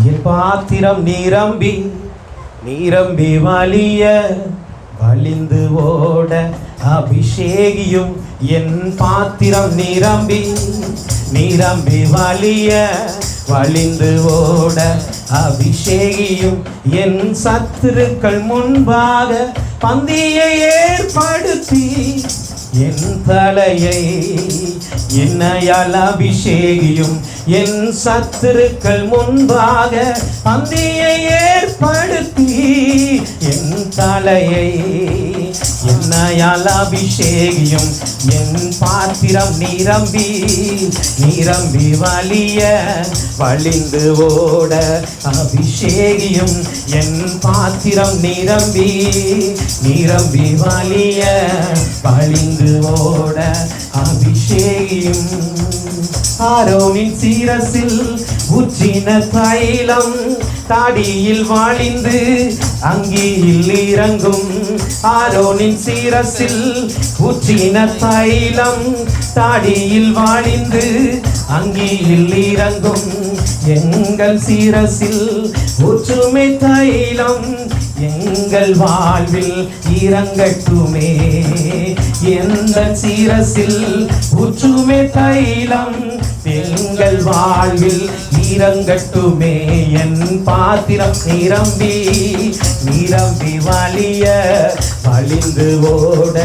என் பாத்திரம் நிரம்பி நிரம்பி வழிய வழிந்து ஓட அபிஷேகியும். என் பாத்திரம் நிரம்பி நிரம்பி வழிய வழிந்து ஓட அபிஷேகியும். என் சத்துருக்கள் முன்பாக பந்தியை ஏற்படுத்தி என் தலையை என்னையால் அபிஷேகியும். என் சத்துருக்கள் முன்பாக பந்தியை ஏற்படுத்தி என் தலையை என்னையால் அபிஷேகியும். என் பாத்திரம் நிரம்பி நிரம்பி வழிய வழிந்து ஓட அபிஷேகியும். என் பாத்திரம் நிரம்பி நிரம்பி வழிய வழிந்து ஓட அபிஷேகியும். ஆரோனின் சீரசில் ஊற்றின தைலம் தாடியில் வாழிந்து அங்கியில் இறங்கும். ஆரோனின் சீரசில் ஊற்றின தைலம் தாடியில் வாழிந்து அங்கியில் இறங்கும். எங்கள் சீரசில் ஊற்றுமே தைலம் எங்கள் வாழ்வில் இறங்கட்டுமே. எந்த சீரசில் ஊற்றுமே தைலம் எங்கள் வாழ்வில் இறங்கட்டுமே. என் பாத்திரம் நிரம்பி நிரம்பி வழிய வழிந்து ஓட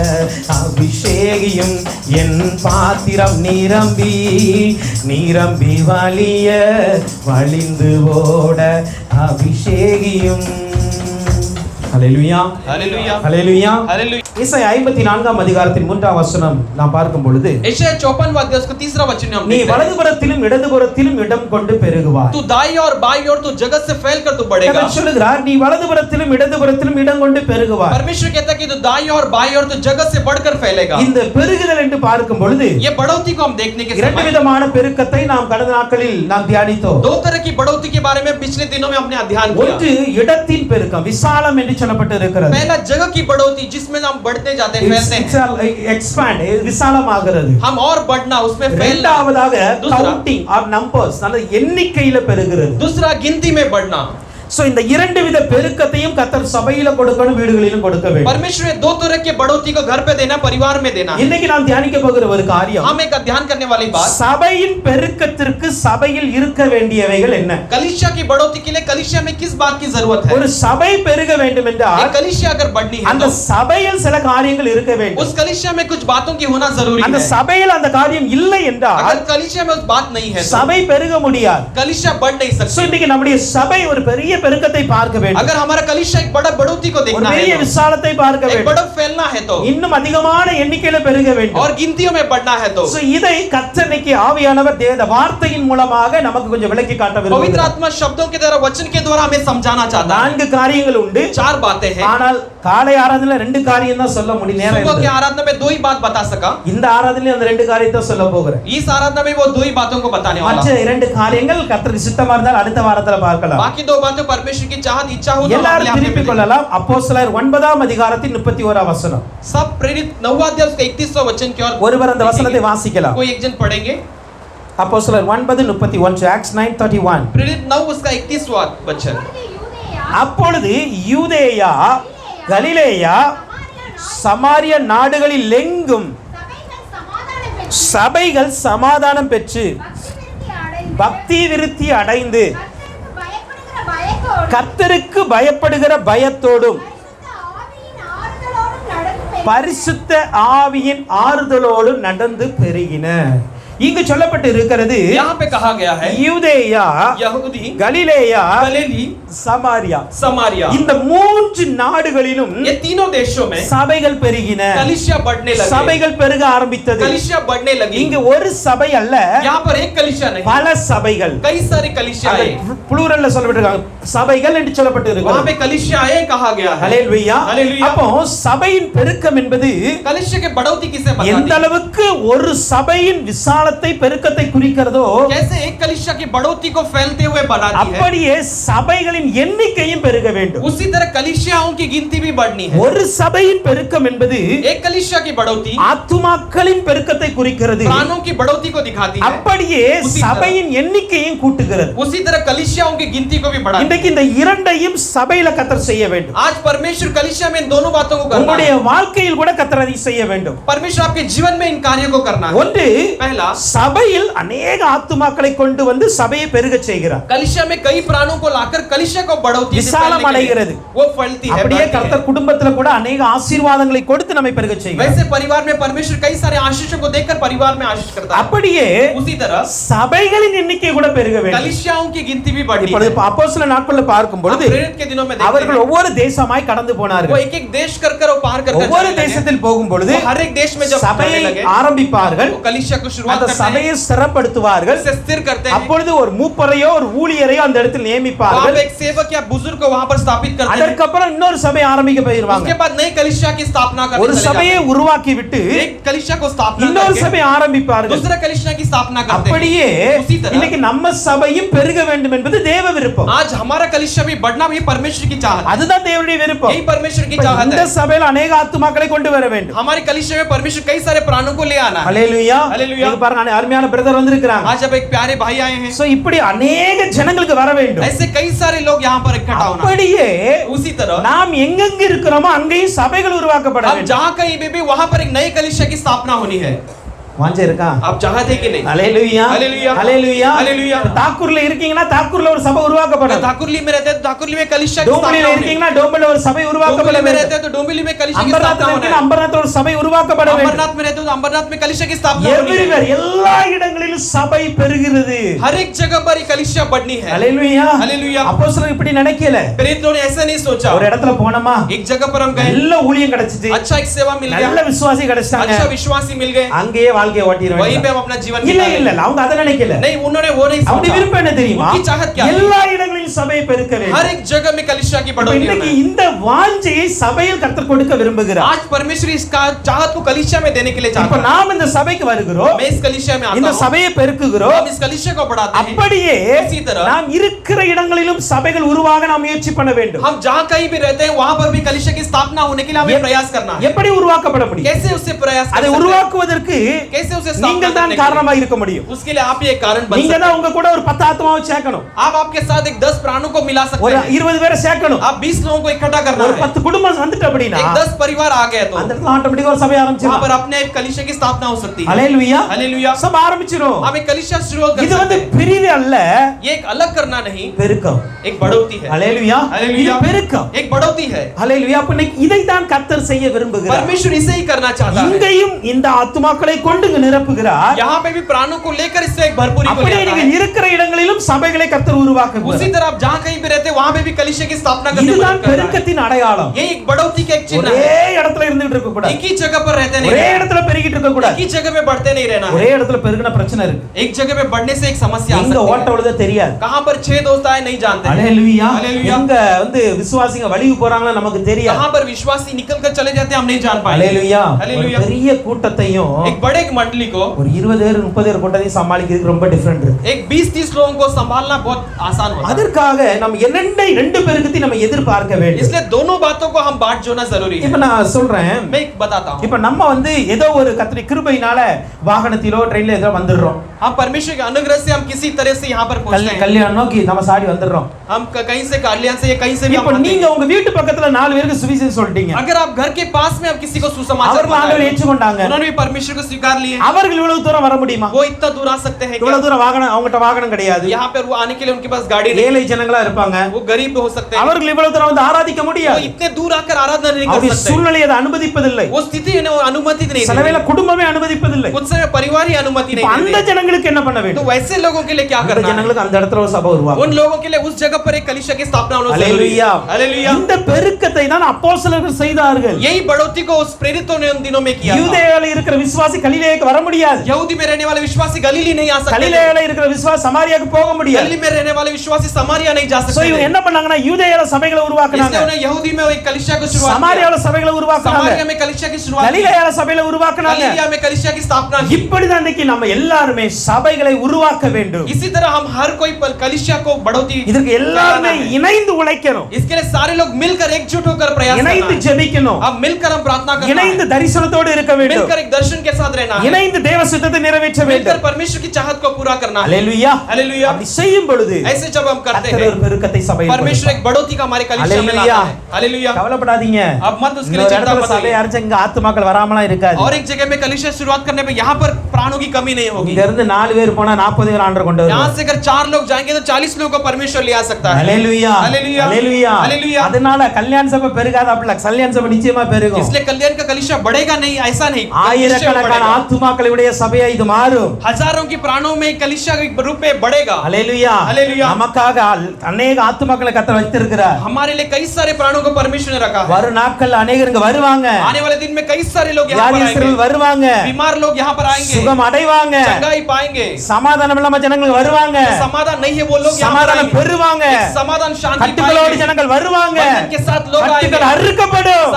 அபிஷேகியும். என் பாத்திரம் நிரம்பி நிரம்பி வழிய வழிந்து ஓட அபிஷேகியும். ஹல்லேலூயா ஹல்லேலூயா ஹல்லேலூயா ஹல்லேலூயா. ஏசாயா 54 அதிகாரத்தின் 3ஆம் வசனம் நாம் பார்க்கும் பொழுது यशायाह 54 अध्याय उसका 3रा वचन हम நீ வலதுபுறத்திலும் இடதுபுறத்திலும் இடம் கொண்டு பெருகுவாய். तू दाईं और बाईं ओर तू जगत से फैलकर तू बढ़ेगा. கர்த்தர் சொல்கிறார் நீ வலதுபுறத்திலும் இடதுபுறத்திலும் இடம் கொண்டு பெருகுவாய். परमेश्वर कहता है कि तू दाईं और बाईं ओर तू जगत से बढ़कर फैलेगा. இந்த பெருகுதல் என்று பார்க்கும் பொழுது ये बढ़ोतरी को हम देखने के இரண்டு समय விதமான பெருக்கத்தை நாம் கடந்த நாட்களில் நாம் தியானித்தோம். दो तरह की बढ़ोतरी के बारे में पिछले दिनों में हमने अध्ययन किया. ஒன்று இடத்தின் பெருக்கம் விசாலம் என்று சொல்லப்பட்டு இருக்கிறது. पहला जगह की बढ़ोतरी जिसमें हम बढ़ते जाते हैं, फैलते हैं, எக்ஸ்பாண்ட் விசாலமாகிறது. हम और बढ़ना उसमें फैलना. இரண்டாவதாக கவுண்டிங் ஆர் நம்பர்ஸ் நல்ல எண்ணிக்கையில பெருகிறது. दूसरा गिनती में बढ़ना. சோ இந்த இரண்டு வித பெருக்கத்தையும் கர்த்தர் சபையில கொடுக்கணும் வீடுகளிலும் கொடுக்க வேண்டும். परमेश्वर ने दो तरह के बढ़ोतरी को घर पे देना, परिवार में देना. இன்னைக்கு நாம் தியானிக்க போகிற ஒரு காரியம் हम एक अध्ययन करने वाली बात சபையின் பெருக்கத்திற்கு சபையில் இருக்க வேண்டியவைகள் என்ன? कलीसिया की बढ़ोतरी के लिए कलीसिया में किस बात की जरूरत है? ஒரு சபை பெருக வேண்டும் என்றால் एक कलीसिया अगर बढ़नी है அந்த சபையில் சில காரியங்கள் இருக்க வேண்டும். उस कलीसिया में कुछ बातों की होना जरूरी அந்த है. சபையில் அந்த காரியம் இல்லை என்றால் अगर कलीसिया में उस बात नहीं है तो சபை பெருக முடியாது. कलीसिया बढ़ नहीं சோ सकती. இன்னைக்கு நம்முடைய சபை ஒரு பெரிய பெருக்கத்தை பார்க்க வேண்டும். अगर हमारा कलीसिया एक बड़ा बढ़ोतरी को ஒரு देखना பெரிய है तो, விசாலத்தை பார்க்க एक வேண்டும். बड़ा फैलना है तो, இன்னும் அதிகமான எண்ணிக்கையில பெருக வேண்டும். और गिनतियों में बढ़ना है तो, சோ இதை கர்த்தருக்கு ஆவியானவர் தேவ வார்த்தையின் மூலமாக நமக்கு கொஞ்சம் விளக்கி காட்ட पवित्र விரும்புகிறார். आत्मा शब्दों के द्वारा वचन के द्वारा हमें समझाना चाहता है. 4 காரியங்கள் உண்டு. 4 बातें हैं. ஆனால் காலை ஆராதனையில 2 காரியம் தான் சொல்ல முடியும். நேரம் सुबह की இல்லை. आराधना में 2 ही बात बता सका. இந்த ஆராதனையில அந்த 2 காரியத்தை சொல்ல போகிறேன். इस आराधना में वो 2 ही बातों को बताने वाला. மற்ற 2 காரியங்கள் கர்த்தருக்கு சித்தமா இருந்தால் அடுத்த வாரத்துல பார்க்கலாம். बाकी 2 बातें परमेश्वर की चाहत इच्छा हो तो எல்லாரும் திருப்பிக் கொள்ளலாம். அப்போஸ்தலர் 9ஆம் அதிகாரத்தின் 31ஆம் வசனம். सब प्रेरित 9वां अध्याय उसका 31वां वचन की ओर ஒருவர் அந்த வசனத்தை வாசிக்கலாம். कोई एक जन पढ़ेंगे. அப்போஸ்தலர் 9:31 ஆக்ட்ஸ் 9:31. प्रेरित 9 उसका 31वां वचन. அப்பொழுது யூதேயா கலிலேயா சமாரிய நாடுகளில் எங்கும் சபைகள் சமாதானம் பெற்று பக்தி விருத்தி அடைந்து கர்த்தருக்கு பயப்படுகிற பயத்தோடும் பரிசுத்த ஆவியின் ஆறுதலோடும் நடந்து பெருகின. இங்கு சொல்லப்பட்டு இருக்கிறது यहाँ पे कहा गया है யூதேயா यहूदी கலிலேயா गलीली சமாரியா समारिया இந்த 3 நாடுகளிலும் ये तीनों देशों में சபைகள் பெருகின. कलीसिया बढ़ने लगे. சபைகள் பெருக ஆரம்பித்தது. कलीसिया बढ़ने लगी. இங்கு ஒரு சபை அல்ல, यहाँ पर एक कलीसिया नहीं, பல சபைகள். कई सारे कलीसिया है. புளூரல்ல சொல்லப்பட்டிருக்காங்க. சபைகள் என்று சொல்லப்பட்டு वहाँ இருக்கிறது. पे कलीसिया है कहा गया है. ஹல்லேலூயா. ஹல்லேலூயா. அப்போ சபையின் பெருக்கம் என்பது कलीसिया के बढ़ोतरी किसे எந்த बताती है? அளவுக்கு ஒரு சபையின் விசால விசாலத்தை பெருக்கத்தை குறிக்கிறதோ कैसे एक कलीसिया की बढ़ोतरी को फैलते हुए बनाती है, அப்படியே சபைகளின் எண்ணிக்கையும் பெருக வேண்டும். उसी तरह कलीसियाओं की गिनती भी बढ़नी है. ஒரு சபையின் பெருக்கம் என்பது एक कलीसिया की बढ़ोतरी ஆத்துமாக்களின் பெருக்கத்தை குறிக்கிறது. प्राणों की बढ़ोतरी को दिखाती है. அப்படியே சபையின் எண்ணிக்கையும் கூட்டுகிறது. उसी तरह कलीसियाओं की गिनती को भी बढ़ाती है. இன்றைக்கு இந்த இரண்டையும் சபையில கர்த்தர் செய்ய வேண்டும். आज परमेश्वर कलीसिया में इन दोनों बातों को करना है. உங்களுடைய வாழ்க்கையில் கூட கர்த்தர் அதை செய்ய வேண்டும். परमेश्वर आपके जीवन में इन कार्यों को करना है. ஒன்று, पहला, சபையில் अनेक ஆத்துமாக்களை கொண்டு வந்து சபையை பெருக செய்கிறார். कलीसिया में कई प्राणों को लाकर कलीसिया को बढ़ोतरी से விசாலம் அடைகிறது. वो फैलती है. அப்படியே கர்த்தர் குடும்பத்துல கூட अनेक ஆசீர்வாதங்களை கொடுத்து நம்மை பெருக செய்கிறார். वैसे परिवार में परमेश्वर कई सारे आशीषों को देकर परिवार में आशीष करता है. அப்படியே उसी तरह சபைகளின் எண்ணிக்கை கூட பெருக வேண்டும். कलीसियाओं की गिनती भी बढ़नी இப்பொழுது है. அப்போஸ்தல நாட்களில் பார்க்கும் பொழுது प्रेरित के दिनों में देखते அவர்கள் हैं, ஒவ்வொரு தேசமாய் கடந்து वो போனார்கள். एक एक देश कर कर वो पार कर कर ஒவ்வொரு जाने लगे. தேசத்தில் போகும் பொழுது वो हर एक देश में जब जाने சபையை लगे, ஆரம்பிப்பார்கள். वो कलीसिया को शुरुआत அந்த करते हैं, சபையை ஸ்திரப்படுத்துவார்கள். उसे स्थिर करते हैं. அப்பொழுது ஒரு மூப்பரையோ ஒரு ஊழியரையோ அந்த இடத்தில் वहाँ நியமிப்பார்கள். पे एक सेवक या बुजुर्ग को वहाँ पर स्थापित करते हैं. அதற்கப்புறம் இன்னொரு சபை ஆரம்பிக்க போயிருவாங்க. उसके बाद नई कलीसिया की स्थापना करते ஒரு चले जाते சபையை हैं. உருவாக்கி விட்டு एक कलीसिया को स्थापना இன்னொரு करके சபை ஆரம்பிப்பார்கள். दूसरा कलीसिया की स्थापना करते हैं. அப்படியே उसी तरह இன்னைக்கு நம்ம சபையும் பெருக வேண்டும் என்பது தேவ விருப்பம். आज हमारा कलीसिया भी बढ़ना भी परमेश्वर की चाहत है. அதுதான் தேவனுடைய விருப்பம். यही परमेश्वर की இப்ப चाहत இந்த है. சபையில अनेक ஆத்துமாக்களை கொண்டு வர வேண்டும். हमारे कलीसिया में परमेश्वर कई सारे प्राणों को ले आना है. ஹல்லேலூயா. ஹல்லேலூயா. இங்க பாருங்க அருமையான பிரதர் வந்திருக்காங்க. आज अब एक प्यारे भाई आए हैं. சோ இப்படி अनेक ஜனங்களுக்கு வர வேண்டும். ऐसे कई सारे लोग यहाँ पर इकट्ठा होना. அப்படியே उसी तरह நாம் எங்கெங்க இருக்கிறோமோ அங்கேயும் சபைகள் உருவாக்கப்பட हम வேண்டும். जहाँ कहीं भी वहाँ पर एक नई कलीसिया की स्थापना होनी है. வாஞ்சை இருக்கா? आप चाहते हैं कि नहीं? ஹல்லேலூயா. ஹல்லேலூயா. ஹல்லேலூயா. ஹல்லேலூயா. தாக்கூர்ல இருக்கீங்கன்னா தாக்கூர்ல ஒரு சபை உருவாக்கப்படும். धाकुरली में रहते हैं तो धाकुरली में कलीसिया की டோம்பலில स्थापना होनी है. இருக்கீங்கன்னா டோம்பலில ஒரு சபை உருவாக்கப்பட डोंबिवली में रहते வேண்டும். हैं तो डोंबिवली में कलीसिया की அம்பர்நாத்ல स्थापना होनी இருக்கீங்கன்னா है. அம்பர்நாத்ல ஒரு சபை உருவாக்கப்பட வேண்டும். अमरनाथ में रहते हो तो अमरनाथ में कलीसिया की स्थापना होनी है. எவ்ரிவேர் எல்லா இடங்களிலும் சபை பெருகிறது. हर एक जगह पर ये कलीसिया बढ़नी है. ஹல்லேலூயா. ஹல்லேலூயா. அப்போஸ்தலர் இப்படி நினைக்கல. प्रेरितों ने ऐसा नहीं सोचा. ஒரு இடத்துல போனோமா एक जगह पर हम गए, நல்ல ஊழியம் கிடைச்சிச்சு. अच्छा एक सेवा मिल நல்ல गया, விசுவாசி கிடைச்சாங்க. अच्छा विश्वासी मिल गए, அங்கேயே வாழ்க்கையை ஓட்டிர वहीं पे வேண்டியது. हम अपना जीवन இல்ல बिता இல்ல लेंगे. அவங்க அத நினைக்கல. नहीं, उन्होंने वो नहीं அப்படி सोचा. விருப்பம் என்ன தெரியுமா? उनकी चाहत क्या है? எல்லா இடங்களிலும் சபையை பெருக்க வேண்டும். हर एक जगह में कलीसिया की இப்ப बढ़ोतरी होना இன்னைக்கு है. இந்த வாஞ்சையை சபையில் கர்த்தர் கொடுக்க விரும்புகிறார். आज परमेश्वर इसका चाहत को कलीसिया में देने के लिए இப்ப चाहता है. நாம் இந்த சபைக்கு வருகிறோம். मैं इस कलीसिया में இந்த आता हूँ, சபையை பெருக்குகிறோம். हम इस कलीसिया को बढ़ाते हैं. அப்படியே इसी तरह நாம் இருக்கிற இடங்களிலும் சபைகள் உருவாக நாம் முயற்சி பண்ண வேண்டும். हम जहाँ कहीं भी रहते हैं वहाँ पर भी कलीसिया की स्थापना होने के लिए हमें प्रयास करना है. எப்படி உருவாக்கப்பட முடியும்? कैसे उससे प्रयास कर அதை सकते हैं? உருவாக்குவதற்கு कैसे उसे நீங்கள் स्थापना தான் करने के காரணமாக இருக்க முடியும். लिए? उसके लिए आप ही एक कारण बन நீங்க सकते தான் உங்க கூட ஒரு 10 ஆத்மாவை சேர்க்கணும். हैं. आप आपके साथ एक 10 प्राणों को मिला सकते ஒரு हैं. 20 பேரை சேர்க்கணும். आप 20 लोगों को इकट्ठा करना ஒரு है. 10 குடும்பம் வந்துட்டு அப்படினா एक 10 परिवार आ गए तो அந்த இடத்துல ஆட்டோமேட்டிக்கா ஒரு சபை वहाँ ஆரம்பிச்சிரும். पर अपने एक कलीसिया की स्थापना हो सकती है. ஹல்லேலூயா. हालेलुया. சபை ஆரம்பிச்சிரும். हम एक कलीसिया शुरुआत कर இது வந்து सकते हैं. பிரிவு அல்ல, ये एक अलग करना नहीं, பெருக்கம். एक बढ़ोतरी है. ஹல்லேலூயா. இது हालेलुया. பெருக்கம். एक बढ़ोतरी है. ஹல்லேலூயா. அப்ப இன்னைக்கு இதை தான் கர்த்தர் செய்ய விரும்புகிறார். परमेश्वर इसे ही करना चाहता है. இங்கேயும் இந்த ஆத்துமாக்களை கொண்டு இங்கு நிரப்புகிறார். यहाँ पे भी प्राणों को लेकर इससे एक भरपूरी को அப்படியே लेता நீங்க है. இருக்கிற இடங்களிலும் சபைகளை கர்த்தர் உருவாக்குகிறார். उसी तरह आप जहाँ कहीं भी रहते हैं वहाँ पे भी कलीसिया की स्थापना करने में இதுதான் मदद करता है. பெருக்கத்தின் அடையாளம். ये एक बढ़ोतरी का एक चिन्ह ஒரே है. இடத்துல இருந்துட்டு இருக்க கூடாது. एक ही जगह पर रहते नहीं ஒரே रहना. இடத்துல பெருகிட்டு இருக்க एक கூடாது. ही जगह पे बढ़ते नहीं रहना ஒரே है. இடத்துல பெருகின பிரச்சனை இருக்கு. एक जगह पे बढ़ने से एक समस्या आ எங்க सकती ஓட்ட है. விழுத தெரியாது. कहाँ पर छेद होता है नहीं जानते हैं. ஹல்லேலூயா. ஹல்லேலூயா. எங்க வந்து விசுவாசிங்க வழிக்கு போறாங்களோ நமக்கு தெரியாது. कहाँ पर विश्वासी निकल कर चले जाते हैं हम नहीं जान पाए. ஹல்லேலூயா. ஒரு ஹல்லேலூயா. பெரிய கூட்டத்தையும் एक बड़े एक मंडली को ஒரு 20 பேர் 30 பேர் கூட்டத்தையும் சமாளிக்கிறதுக்கு ரொம்ப டிஃபரெண்ட் இருக்கு. एक 20-30 लोगों को संभालना बहुत आसान होता है. அதற்காக நம்ம ரெண்டு பெருக்கத்தையும் நம்ம எதிர்பார்க்க வேண்டும். इसलिए दोनों बातों को हम बांट जोड़ना जरूरी है. இப்ப நான் சொல்றேன், मैं एक बताता हूँ. இப்ப நம்ம வந்து ஏதோ ஒரு கர்த்தருடைய கிருபையினால வாகனத்திலோ ட்ரெயின்ல ஏதோ வந்துடுறோம். हम परमेश्वर के अनुग्रह से हम किसी तरह से यहाँ पर पहुँचते हैं. கல்யாணம் நோக்கி நம்ம சாடி வந்துடுறோம். हम कहीं से कल्याण से या कहीं से भी हम இப்ப आते நீங்க हैं. உங்க வீட்டு பக்கத்துல 4 பேருக்கு சுவிசேஷம் சொல்லிட்டீங்க. अगर आप घर के पास में आप किसी को सुसमाचार அவர்கள் ஆண்டவரை बताएं, ஏற்றுக்கொண்டாங்க. उन्होंने भी परमेश्वर को स्वीकार लिए. அவர்கள் இவ்வளவு தூரம் வர முடியுமா? वो इतना दूर आ सकते हैं क्या? இவ்வளவு தூரம் வாகனம் அவங்கட்ட வாகனம் கிடையாது. यहाँ पर वो आने के लिए उनके पास गाड़ी नहीं. ஏழை ஜனங்களா இருப்பாங்க. वो गरीब हो सकते हैं. அவர்கள் இவ்வளவு தூரம் வந்து ஆராதிக்க वो முடியாது. इतने दूर आकर आराधना नहीं कर அவருடைய सकते. சூழ்நிலை அதை அனுமதிப்பதில்லை. वो स्थिति इन्हें अनुमति नहीं சில देती. வேளை குடும்பமே அனுமதிப்பதில்லை. कुछ समय परिवार ही अनुमति இப்ப नहीं அந்த देते. ஜனங்களுக்கு என்ன பண்ண तो வேண்டும்? वैसे लोगों के लिए क्या அந்த करना है? ஜனங்களுக்கு அந்த இடத்துல ஒரு சபை உருவாக்கும். उन लोगों के लिए उस जगह पर एक कलीसिया की स्थापना होना जरूरी ஹல்லேலூயா. है. हालेलुया. இந்த பெருக்கத்தை தான் அப்போஸ்தலர்கள் செய்தார்கள். यही बढ़ोतरी को उस प्रेरितों ने उन दिनों में किया था. யூதேயால இருக்கிற விசுவாசி கலிலேயாக்கு வர முடியாது. यहूदी में रहने वाले विश्वासी गलीली नहीं आ सकते थे. கலிலேயால இருக்கிற விசுவாசி சமாரியாக்கு போக போக முடியாது. गलील में रहने वाले विश्वासी समारिया नहीं जा சோ सकते இவங்க थे। என்ன பண்ணாங்கன்னா யூதேயால சபைகளை உருவாக்குனாங்க, इसलिए उन्हें यहूदी में एक कलीसिया को शुरुआत சமாரியால சபைகளை உருவாக்குனாங்க, समारिया में कलीसिया की शुरुआत की, கலிலேயால சபைகளை உருவாக்குனாங்க. गलीलिया में कलीसिया की स्थापना की। இப்படிதான் இன்னைக்கு நம்ம எல்லாருமே சபைகளை உருவாக்க வேண்டும். इसी तरह हम हर कोई कलीसिया को बढ़ोतरी இதற்கு எல்லாரும் இணைந்து உழைக்கணும், इसके लिए सारे लोग मिलकर एकजुट होकर प्रयास இணைந்து करना है। ஜெபிக்கணும், अब मिलकर हम प्रार्थना करना இணைந்து है, தரிசனத்தோடு இருக்க வேண்டும், मिलकर एक दर्शन के साथ रहना है, இணைந்து தேவ சித்தத்தை நிறைவேற்ற मिलकर வேண்டும். परमेश्वर की चाहत को पूरा करना है। அல்லேலூயா. हालेलुया। அப்படி செய்யும் பொழுது ऐसे जब हम करते கர்த்தர் ஒரு हैं பெருக்கத்தை சபையில் परमेश्वर एक बढ़ोतरी का हमारे कलीसिया में हालेलुया। लाता है। हालेलुया। கவலைப்படாதீங்க, अब मत उसके लिए இன்னொரு चिंता இடத்துல मत சபை करिए। அரைச்ச இங்க ஆத்துமாக்கள் வராமலாம் இருக்காது. और एक जगह में कलीसिया शुरुआत करने पे यहाँ पर प्राणों की कमी नहीं होगी। இங்க இருந்து 4 பேர் போனா 40 பேர் ஆண்டவர் கொண்டு यहाँ வருவார். से अगर 4 लोग जाएंगे तो 40 लोगों को परमेश्वर ले आ सकता है। ஹalleluya. हालेलुया। ஹalleluya. हालेलुया। அதனால கல்யாண சபை பெருகாத அப்படி கல்யாண சபை நிச்சயமா பெருகும். इसलिए कल्याण का कलीसिया बढ़ेगा नहीं, ऐसा नहीं। ஆயிரக்கணக்கான ஆத்துமாக்களுடைய சபையா இது மாறும். हजारों की प्राणों में कलीसिया के रूप में बढ़ेगा। ஹalleluya. हालेलुया। நமக்காக अनेक ஆத்துமாக்களை கர்த்தர் வைத்திருக்கிறார். हमारे लिए कई सारे प्राणों को परमेश्वर ने रखा है। வரும் நாட்கள் अनेகர் இங்க வருவாங்க, आने वाले दिन में कई सारे लोग यहाँ पर வியாதியஸ்தர்கள் आएंगे, வருவாங்க, बीमार लोग यहाँ पर आएंगे, சுகம் அடைவாங்க, चंगाई पाएंगे, சமாதானம் இல்லாம ஜனங்கள் வருவாங்க, समाधान नहीं है वो लोग यहाँ पर சமாதானம் आएंगे, பெறுவாங்க, समाधान शांति கட்டுகளோடு पाएंगे, ஜனங்கள் வருவாங்க, बंधन के साथ लोग கட்டுகள் आएंगे, அறுக்கப்படும்.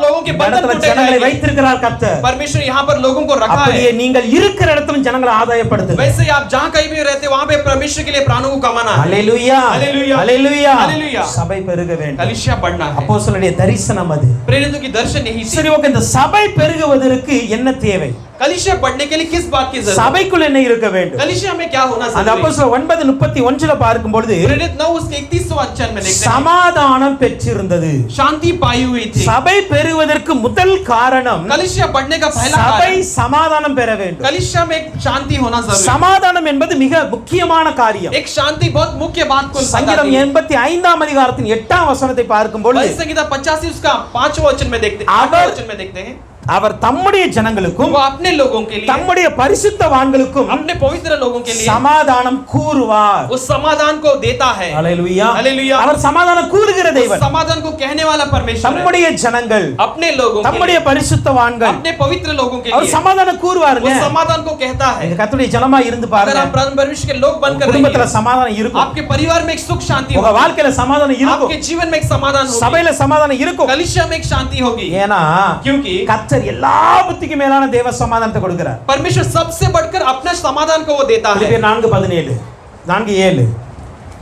लोगों के बंधन இடத்துல टूटे ஜனங்களை जाएंगे। வைத்திருக்கிறார் கர்த்தர். परमेश्वर यहाँ पर लोगों को रखा அப்படியே है। நீங்கள் இருக்கிற இடத்துல ஜனங்களை ஆதாயப்படுத்துங்க. वैसे ही आप जहाँ कहीं भी रहते वहाँ पे परमेश्वर के लिए प्राणों को कमाना है। ஹalleluya. हालेलुया। ஹalleluya. हालेलुया। சபை பெருக வேண்டும். कलीसिया बढ़ना है। அப்போஸ்தலருடைய தரிசனம் அது. प्रेरितों की दर्शन यही थी। சரி, ஓகே, இந்த சபை பெருகுவதற்கு என்ன தேவை? कलीसिया बढ़ने के लिए किस बात की जरूरत है? சபைக்குள்ள என்ன இருக்க வேண்டும்? कलीसिया में क्या होना அந்த जरूरी है? அப்போஸ்தலர் 9:31ல பார்க்கும் பொழுது प्रेरित 9 उसके 31वां वचन में देखते हैं சமாதானம் பெற்றிருந்தது. शांति पाई हुई थी। சபை பெருகுவதற்கு முதல் காரணம் कलीसिया बढ़ने का पहला சபை कारण சமாதானம் பெற வேண்டும். कलीसिया में एक शांति होना जरूरी है। சமாதானம் என்பது மிக முக்கியமான காரியம். एक शांति बहुत मुख्य बात को சங்கீதம் बताती है। 85ஆம் அதிகாரத்தின் 8ஆம் வசனத்தை பார்க்கும் பொழுது भजन संहिता 85 उसका 5वां वचन में देखते हैं, 8वां वचन में देखते हैं, அவர் தம்முடைய ஜனங்களுக்கும் वो अपने लोगों के लिए, தம்முடைய பரிசுத்தவான்களுக்கும் अपने पवित्र लोगों के लिए சமாதானம் கூறுவார். उस समाधान को देता है। ஹalleluya. हालेलुया। அவர் சமாதானம் கூறுகிற उस தேவன். समाधान को कहने वाला परमेश्वर है। தம்முடைய ஜனங்கள், अपने लोगों के தம்முடைய लिए, பரிசுத்தவான்கள், अपने पवित्र लोगों के அவர் लिए சமாதானம் கூறுவாருங்க. वो समाधान को कहता है। நீங்க கர்த்தருடைய ஜனமா இருந்து अगर பாருங்க, आप परमेश्वर के लोग बनकर குடும்பத்துல रहेंगे, சமாதானம் இருக்கும், आपके परिवार में एक सुख शांति உங்க होगी, வாழ்க்கையில சமாதானம் இருக்கும், आपके जीवन में एक समाधान होगी, சபையில சமாதானம் இருக்கும். कलीसिया में एक शांति होगी। ஏன்னா क्योंकि கர்த்தர் எல்லா புத்திக்கும் மேலான தேவ சமாதானத்தை கொடுக்கிறார். परमेश्वर सबसे बढ़कर अपने समाधान को वो देता है। பிலிப்பியர் 4:17 4:7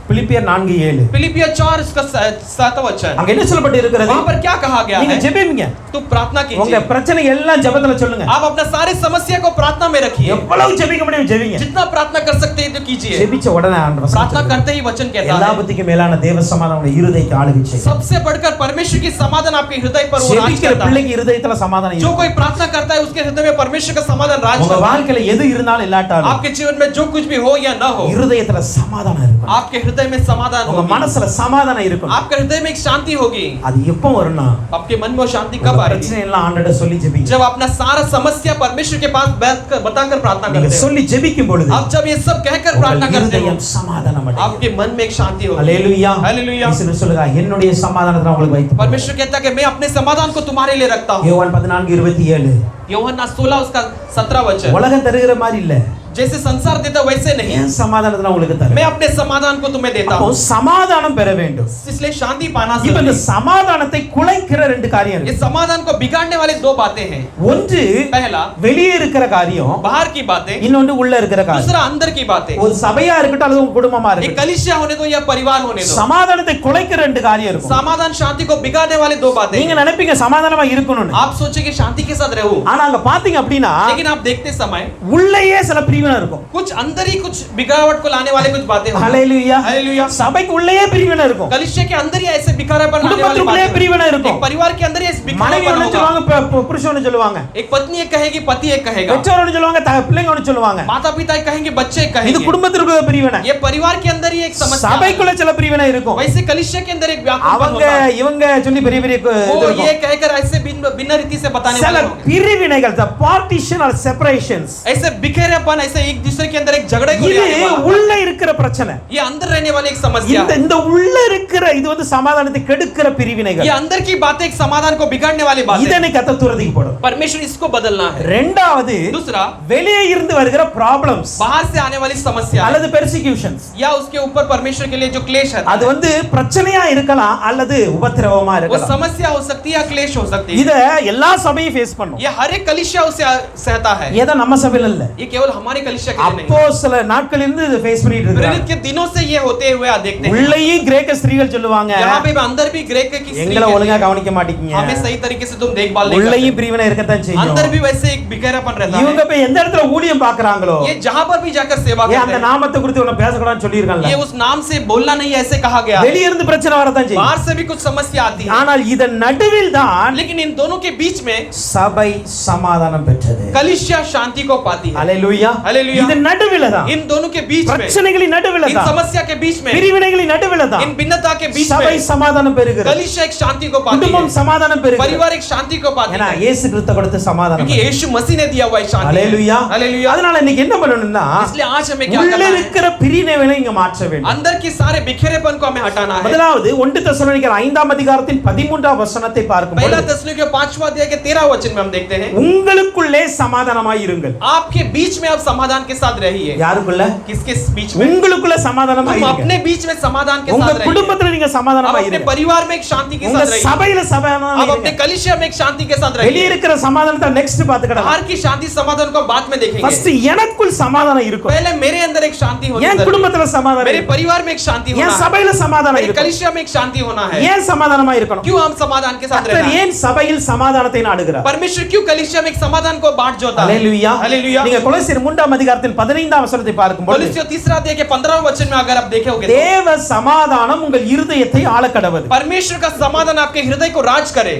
பிலிப்பியர் 4:7 फिलिपिया 4 इसका 7वां वचन, அங்க என்ன சொல்லப்பட்டு இருக்கிறது? वहां पर क्या कहा गया நீங்க है? ஜெபிங்க, तो प्रार्थना உங்க कीजिए, பிரச்சனை எல்லாம் ஜெபத்துல சொல்லுங்க. आप अपना सारे समस्या को प्रार्थना में रखिए, எவ்வளவு ஜெபிக்க முடியும் ஜெபிங்க. जितना प्रार्थना कर सकते हैं तो कीजिए। ஜெபிச்ச உடனே ஆண்டவர் प्रार्थना करते ही वचन कहता எல்லா है புத்திக்கும் மேலான தேவ சமாதானம் உங்க இருதயத்தை ஆளுகை செய்யும். सबसे बढ़कर परमेश्वर की समाधान आपके हृदय पर वो राज ஜெபிக்கிற करता है। பிள்ளைக்கு இருதயத்துல சமாதானம் जो இருக்கும். कोई प्रार्थना करता है उसके हृदय में परमेश्वर का समाधान राज உங்க करता है। வாழ்க்கையில எது இருந்தாலும் இல்லாட்டாலும் आपके जीवन में जो कुछ भी हो या ना हो, இருதயத்துல சமாதானம் இருக்கும். आपके हृदय में समाधान உங்க होगी, மனசுல சமாதானம் இருக்கும். आपके हृदय में एक शांति होगी। அது எப்போ வரும்னா आपके मन में वो शांति உங்க कब आ रही பிரச்சனை है? எல்லாம் ஆண்டவர்ட்ட சொல்லி ஜெபிங்க. जब अपना सारा समस्या परमेश्वर के पास बैठकर बताकर प्रार्थना நீங்க करते சொல்லி ஜெபிக்கும் பொழுது हो, आप जब ये सब कहकर உங்கள் प्रार्थना करते हो, இருதயம் சமாதானம் அடையும். आपके मन में एक शांति होगी। ஹalleluya. हालेलुया। இயேசு சொல்லுங்க, என்னுடைய சமாதானத்தை நான் உங்களுக்கு வைத்து परमेश्वर कहता है कि मैं अपने समाधान को तुम्हारे लिए रखता हूँ। யோவான் 14:27 यूहन्ना 16 उसका 17वां वचन, உலகம் தருகிற மாதிரி இல்ல, जैसे संसार देता वैसे नहीं, என் சமாதானத்தை நான் உங்களுக்கு தரேன். मैं अपने समाधान को तुम्हें देता அப்போ हूँ। சமாதானம் பெற வேண்டும். इसलिए शांति पाना இப்ப இந்த जरूरी है। சமாதானத்தை குலைக்கிற ரெண்டு காரியம் इस இருக்கு. समाधान को बिगाड़ने वाले 2 बातें हैं। ஒன்று पहला வெளியே இருக்கிற காரியம், बाहर की बातें, இன்னொன்று உள்ள இருக்கிற காரியம். दूसरा अंदर की बातें। ஒரு சபையா இருக்கட்டும் அல்லது உங்க குடும்பமா एक இருக்கட்டும், कलीसिया होने दो या परिवार होने दो, சமாதானத்தை குலைக்கிற ரெண்டு காரியம் இருக்கும். समाधान शांति को बिगाड़ने वाले 2 बातें நீங்க हैं। நினைப்பீங்க சமாதானமா இருக்கணும்னு, आप सोचे कि शांति के साथ रहो, ஆனா அங்க பாத்தீங்க அப்படின்னா लेकिन आप देखते समय உள்ளேயே சில பிரிவினை இருக்கும். कुछ अंदर ही कुछ बिगावट को लाने वाले कुछ बातें होंगी। ஹalleluya. हालेलुया। சபைக்கு உள்ளேயே பிரிவினை இருக்கும். कलीसिया के अंदर ही ऐसे बिखरापन लाने वाली குடும்பத்துக்குள்ளே बातें பிரிவினை होंगी। இருக்கும். एक परिवार के अंदर ही ऐसे மனைவி बिखरापन ஒன்னு होगा। சொல்லுவாங்க, புருஷன் ஒன்னு சொல்லுவாங்க, एक पत्नी एक कहेगी, पति एक कहेगा, பெற்றோர் ஒன்னு சொல்லுவாங்க, பிள்ளைங்க ஒன்னு சொல்லுவாங்க. माता पिता एक कहेंगे, बच्चे एक இது कहेंगे। குடும்பத்திற்குள்ள பிரிவினை. ये परिवार के अंदर ही लिए एक समस्या है। சபைக்குள்ள சில பிரிவினை இருக்கும். वैसे कलीसिया के अंदर एक व्याकुलपन அவங்க होता है। இவங்க சொல்லி பெரிய பெரிய இது वो இருக்கும். ये कहकर ऐसे भिन्न रीति से बताने சில वाले होंगे। பிரிவினைகள், the partition or separations, ऐसे बिखरेपन, ऐसे एक दूसरे के अंदर एक झगड़े को ले இது आने वाला। உள்ள இருக்கிற பிரச்சனை. ये अंदर रहने वाली एक समस्या है। இந்த உள்ள இருக்கிற இது வந்து சமாதானத்தை கெடுக்கிற பிரிவினைகள். ये अंदर की बातें एक समाधान को बिगाड़ने वाली बात है। இதனை கத்த துரதிக்கு போடும். परमेश्वर इसको बदलना है। இரண்டாவது, दूसरा, வெளியே இருந்து வருகிற ப்ராப்ளம்ஸ் बाहर से आने वाली समस्या அல்லது பெர்சிக்யூஷன்ஸ், या उसके ऊपर परमेश्वर के लिए जो क्लेश है, அது வந்து பிரச்சனையா இருக்கலாம் அல்லது உபத்திரவமா वो இருக்கலாம். समस्या हो सकती है या क्लेश हो सकती है। இத எல்லா சபையும் ஃபேஸ் பண்ணும். ये हर एक कलीसिया उसे सहता है। ஏதோ நம்ம சபையில இல்ல, ये केवल हमारे कलीसिया के लिए नहीं। அப்போஸ்தல நாட்களில் இருந்து இத ஃபேஸ் பண்ணிட்டு இருக்காங்க. प्रेरित के दिनों से ये होते हुए आप देखते हैं। உள்ளேயும் கிரேக்க ஸ்திரீகள் சொல்லுவாங்க, यहाँ पे अंदर भी ग्रीक की स्त्री எங்களை ஒழுங்கா कहती है, கவனிக்க மாட்டீங்க, हमें सही तरीके से तुम देखभाल नहीं உள்ளேயும் करते। பிரிவினை இருக்கத்தான் செய்யும். अंदर भी वैसे एक बिखरापन रहता இவங்க है। போய் எந்த இடத்துல ஊழியம் பார்க்கறாங்களோ, ये जहां पर भी जाकर सेवा ஏன் करते அந்த हैं, நாமத்தை குறித்து உன்னை பேசக்கூடாதுன்னு சொல்லியிருக்காங்கல்ல. ये उस नाम से बोलना नहीं है, ऐसे कहा गया है। வெளிய இருந்து பிரச்சனை வரத்தான் செய்யும். बाहर से भी कुछ समस्या आती है, ஆனால் இதன் நடுவில் தான் लेकिन इन दोनों के बीच में சபை சமாதானம் பெற்றது. कलीसिया शांति को पाती है। ஹalleluya. हालेलुया। இதன் நடுவில் தான், इन दोनों के बीच में, பிரச்சனைகளின் நடுவில் इन தான், समस्या के बीच में, பிரிவினைகளின் நடுவில் தான் इन भिन्नता के बीच சபை में சமாதானம் பெறுகிறது. कलीसिया एक शांति को पाती குடும்பம் है, சமாதானம் பெறுகிறது. परिवार एक शांति को पाती ஏன்னா है, இயேசு கிறிஸ்து கொடுத்த சமாதானம். क्योंकि यीशु मसीह ने दिया हुआ है शांति। ஹalleluya. हालेलुया। அதனால இன்னைக்கு என்ன பண்ணணும்னா, इसलिए आज हमें क्या உள்ள करना है? இருக்கிற பிரிவினைகளை இங்க மாற்ற வேண்டும். अंदर के सारे बिखरेपन को हमें हटाना है। முதலாவது 1 தெசலோனிக்கர் 5ஆம் அதிகாரத்தின் 13ஆம் வசனத்தை पहला பார்க்கும்போது, தெசलोनिके 5वां अध्याय के 13 वचन में हम देखते हैं, உங்களுக்குள்ளே சமாதானமாய் இருங்கள். आपके बीच में आप समाधान के साथ रहिए। யாருக்குள்ள? किसके बीच में? உங்களுக்குள்ள சமாதானமாய் हम இருங்க. अपने बीच में समाधान के உங்க साथ रहिए। குடும்பத்துல நீங்க आप சமாதானமாய் अपने இருங்க. परिवार में एक शांति के உங்க साथ रहिए। சபையில சமாதானமாய் आप अपने இருங்க. कलीसिया में एक शांति के साथ வெளிய रहिए। இருக்கிற சமாதானத்தை நெக்ஸ்ட் பாத்துக்கலாம். बाहर की शांति समाधान को बाद में देखेंगे। ஃபர்ஸ்ட் எனக்குள் சமாதானம் இருக்கும். पहले मेरे अंदर एक शांति होनी என் चाहिए। குடும்பத்துல சமாதானம் मेरे இருக்கும். परिवार में एक शांति என் होना है। சபையில சமாதானம் मेरे இருக்கும். कलीसिया में एक शांति होना है। ஏன் சமாதானமா இருக்கணும்? क्यों हम समाधान के साथ கர்த்தர் रहना है? ஏன் சபையில் சமாதானத்தை நாடுகிறார்? परमेश्वर क्यों कलीसिया में एक समाधान को बांट जोता है? ஹalleluya. हालेलुया। நீங்க கொலோசியர் 3ஆம் அதிகாரத்தின் 15ஆம் வசனத்தை பார்க்கும்போது, कोलोसियों 3 अध्याय के 15वें वचन में अगर आप देखोगे तो தேவ சமாதானம் உங்கள் இருதயத்தை ஆளக்கடவது. परमेश्वर का समाधान आपके हृदय को राज करे।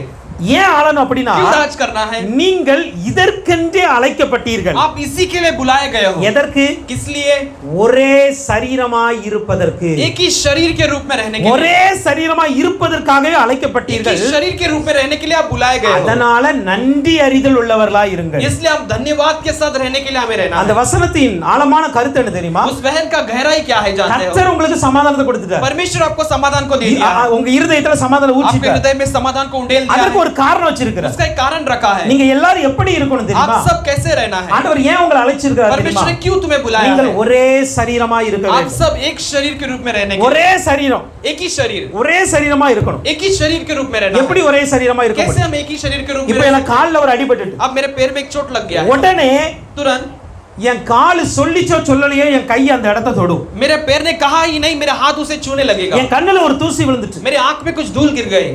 ஏன் ஆளணும் அப்படினா, क्यों राज करना है? நீங்கள் இதற்கென்றே அழைக்கப்பட்டீர்கள். आप इसी के लिए बुलाए गए हो। எதற்கு? किस लिए? ஒரே சரீரமாய் இருப்பதற்கு. एक ही शरीर के रूप में रहने के लिए। ஒரே சரீரமாய் இருப்பதற்காகவே एक அழைக்கப்பட்டீர்கள். ही शरीर के रूप में रहने के लिए आप बुलाए गए हो। அதனால நன்றி அறிதல் உள்ளவர்களாய் இருங்கள். इसलिए हम धन्यवाद के साथ रहने के लिए हमें रहना அந்த है। வசனத்தின் ஆழமான கருத்து என்ன தெரியுமா? उस बहन का गहराई क्या है जानते हो? கர்த்தர் உங்களுக்கு சமாதானத்தை கொடுத்துட்டார். परमेश्वर आपको समाधान को दे दिया। உங்க இருதயத்துல சமாதானம் आपके ஊற்றிட்டார். हृदय में समाधान को उंडेल दिया அதற்கு है। ஒரு காரணம் வச்சிருக்கிறார். उसका एक कारण रखा है। நீங்க எல்லாரும் எப்படி இருக்கணும் தெரியுமா? आप सब कैसे रहना है? ஆண்டவர் ஏன் உங்களை அழைச்சிருக்கார் தெரியுமா? परमेश्वर ने क्यों तुम्हें बुलाया நீங்கள் है? ஒரே சரீரமாய் இருக்க आप வேண்டும். सब एक शरीर के रूप में रहने के लिए। ஒரே சரீரம், एक ही शरीर, ஒரே சரீரமா இருக்கணும். एक ही शरीर के रूप में रहना எப்படி है। ஒரே சரீரமா இருக்க कैसे முடியும்? हम एक ही शरीर के रूप में இப்போ रह எனக்கு सकते கால்ல ஒரு அடிபட்டுட்டு, हैं? अब मेरे पैर में एक चोट लग गया है। உடனே तुरंत என் கால் சொல்லிச்சோ சொல்லலையோ என் கை அந்த இடத்தை தொடும். मेरे पैर ने कहा ही नहीं, मेरा हाथ उसे छूने लगेगा। என் கண்ணுல ஒரு தூசி விழுந்துச்சு. मेरे आंख में कुछ धूल गिर गए।